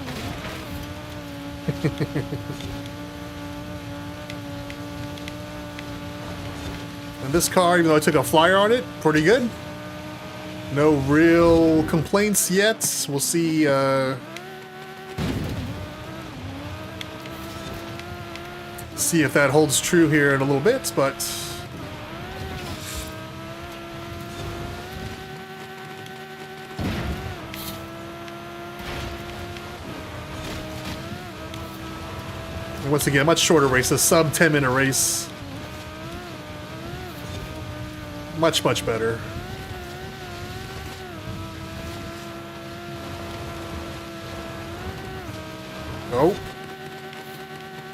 And this car, even though I took a flyer on it, pretty good. No real complaints yet. We'll see. See if that holds true here in a little bit, but. Once again, much shorter race, a sub 10-minute race. Much, much better. Oh.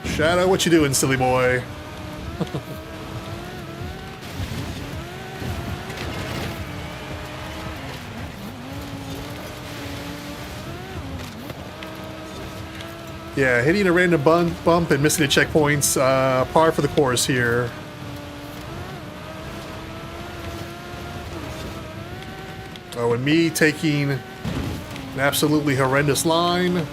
Shadow, what you doing, silly boy? Yeah, hitting a random bump and missing the checkpoints, par for the course here. Oh, and me taking an absolutely horrendous line.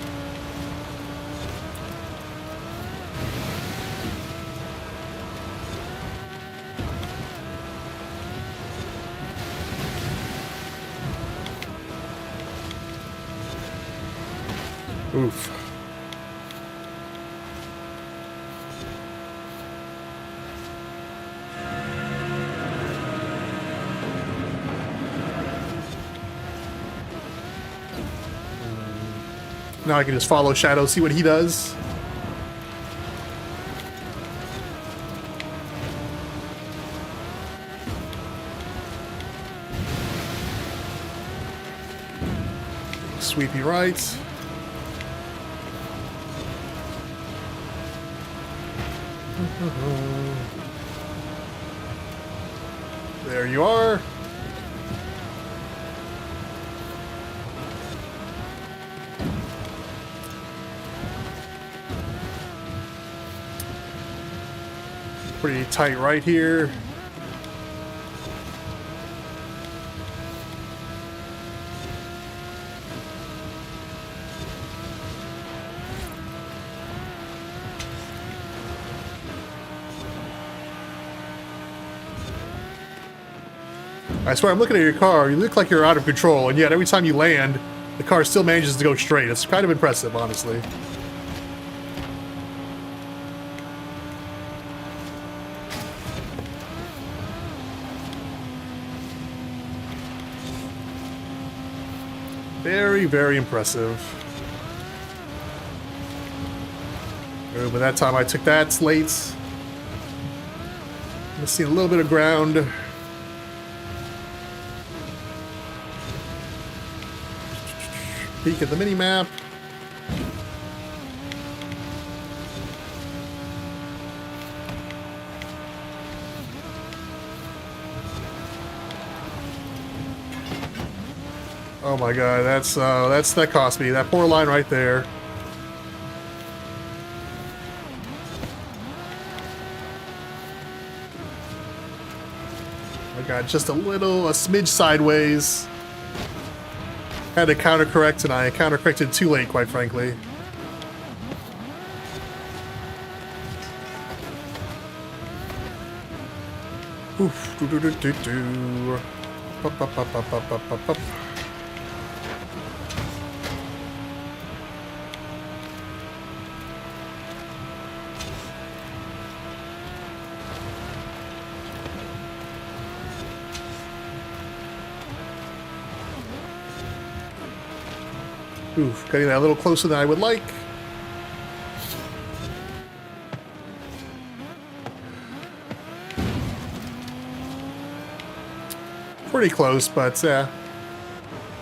Oof. Now I can just follow Shadow, see what he does. Sweepy right. There you are. Pretty tight right here. I swear, I'm looking at your car. You look like you're out of control, and yet every time you land, the car still manages to go straight. It's kind of impressive, honestly. Very, very impressive. Oh, but that time I took that late. Missing a little bit of ground. Peek at the mini-map. Oh my god, that cost me. That poor line right there. I got just a smidge sideways. Had to counter-correct, and I counter-corrected too late, quite frankly. Oof. Do-do-do-do-do. Up, up, up, up, up, up, up, up. Oof, getting that a little closer than I would like. Pretty close, but yeah.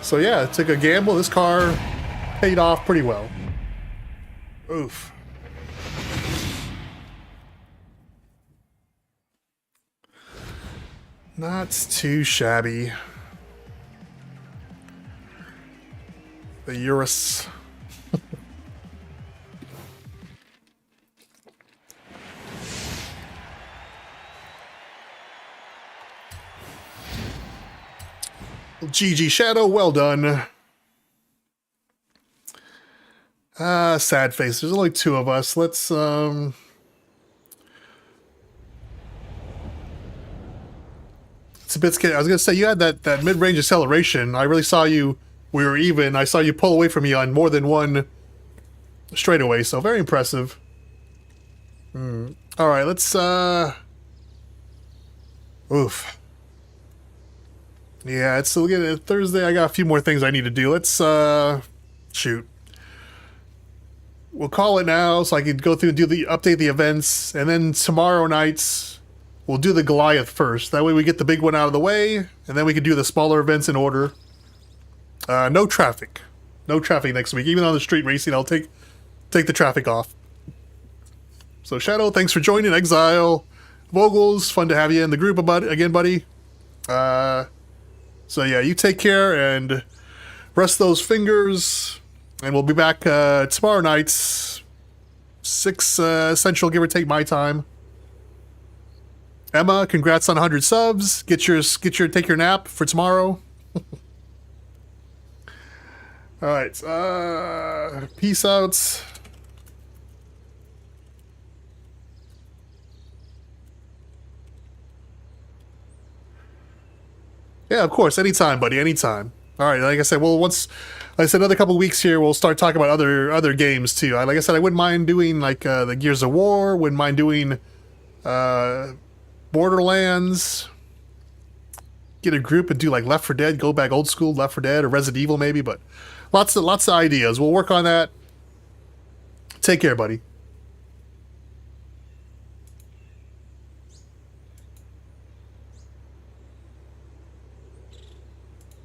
So yeah, took a gamble. This car paid off pretty well. Oof. Not too shabby. The Urus. GG Shadow, well done. Sad face. There's only two of us. Let's it's a bit scary. I was gonna say you had that mid-range acceleration. I really saw you. We were even. I saw you pull away from me on more than one straightaway, so very impressive. Alright, let's oof. Yeah, it's still getting Thursday. I got a few more things I need to do. Let's shoot. we'll call it now so I can go through and update the events, and then tomorrow nights we'll do the Goliath first. That way we get the big one out of the way, and then we can do the smaller events in order. No traffic. No traffic next week. Even on the street racing, I'll take the traffic off. So Shadow, thanks for joining. Exile, Vogels, fun to have you in the group again, buddy. So yeah, you take care and rest those fingers, and we'll be back tomorrow night, 6 Central, give or take my time. Emma, congrats on 100 subs. Take your nap for tomorrow. All right. Peace out. Yeah, of course. Anytime, buddy. Anytime. All right. Like I said, another couple weeks here, we'll start talking about other games too. Like I said, I wouldn't mind doing like the Gears of War. Wouldn't mind doing Borderlands. Get a group and do like Left 4 Dead. Go back old school Left 4 Dead or Resident Evil maybe. But lots of ideas. We'll work on that. Take care, buddy.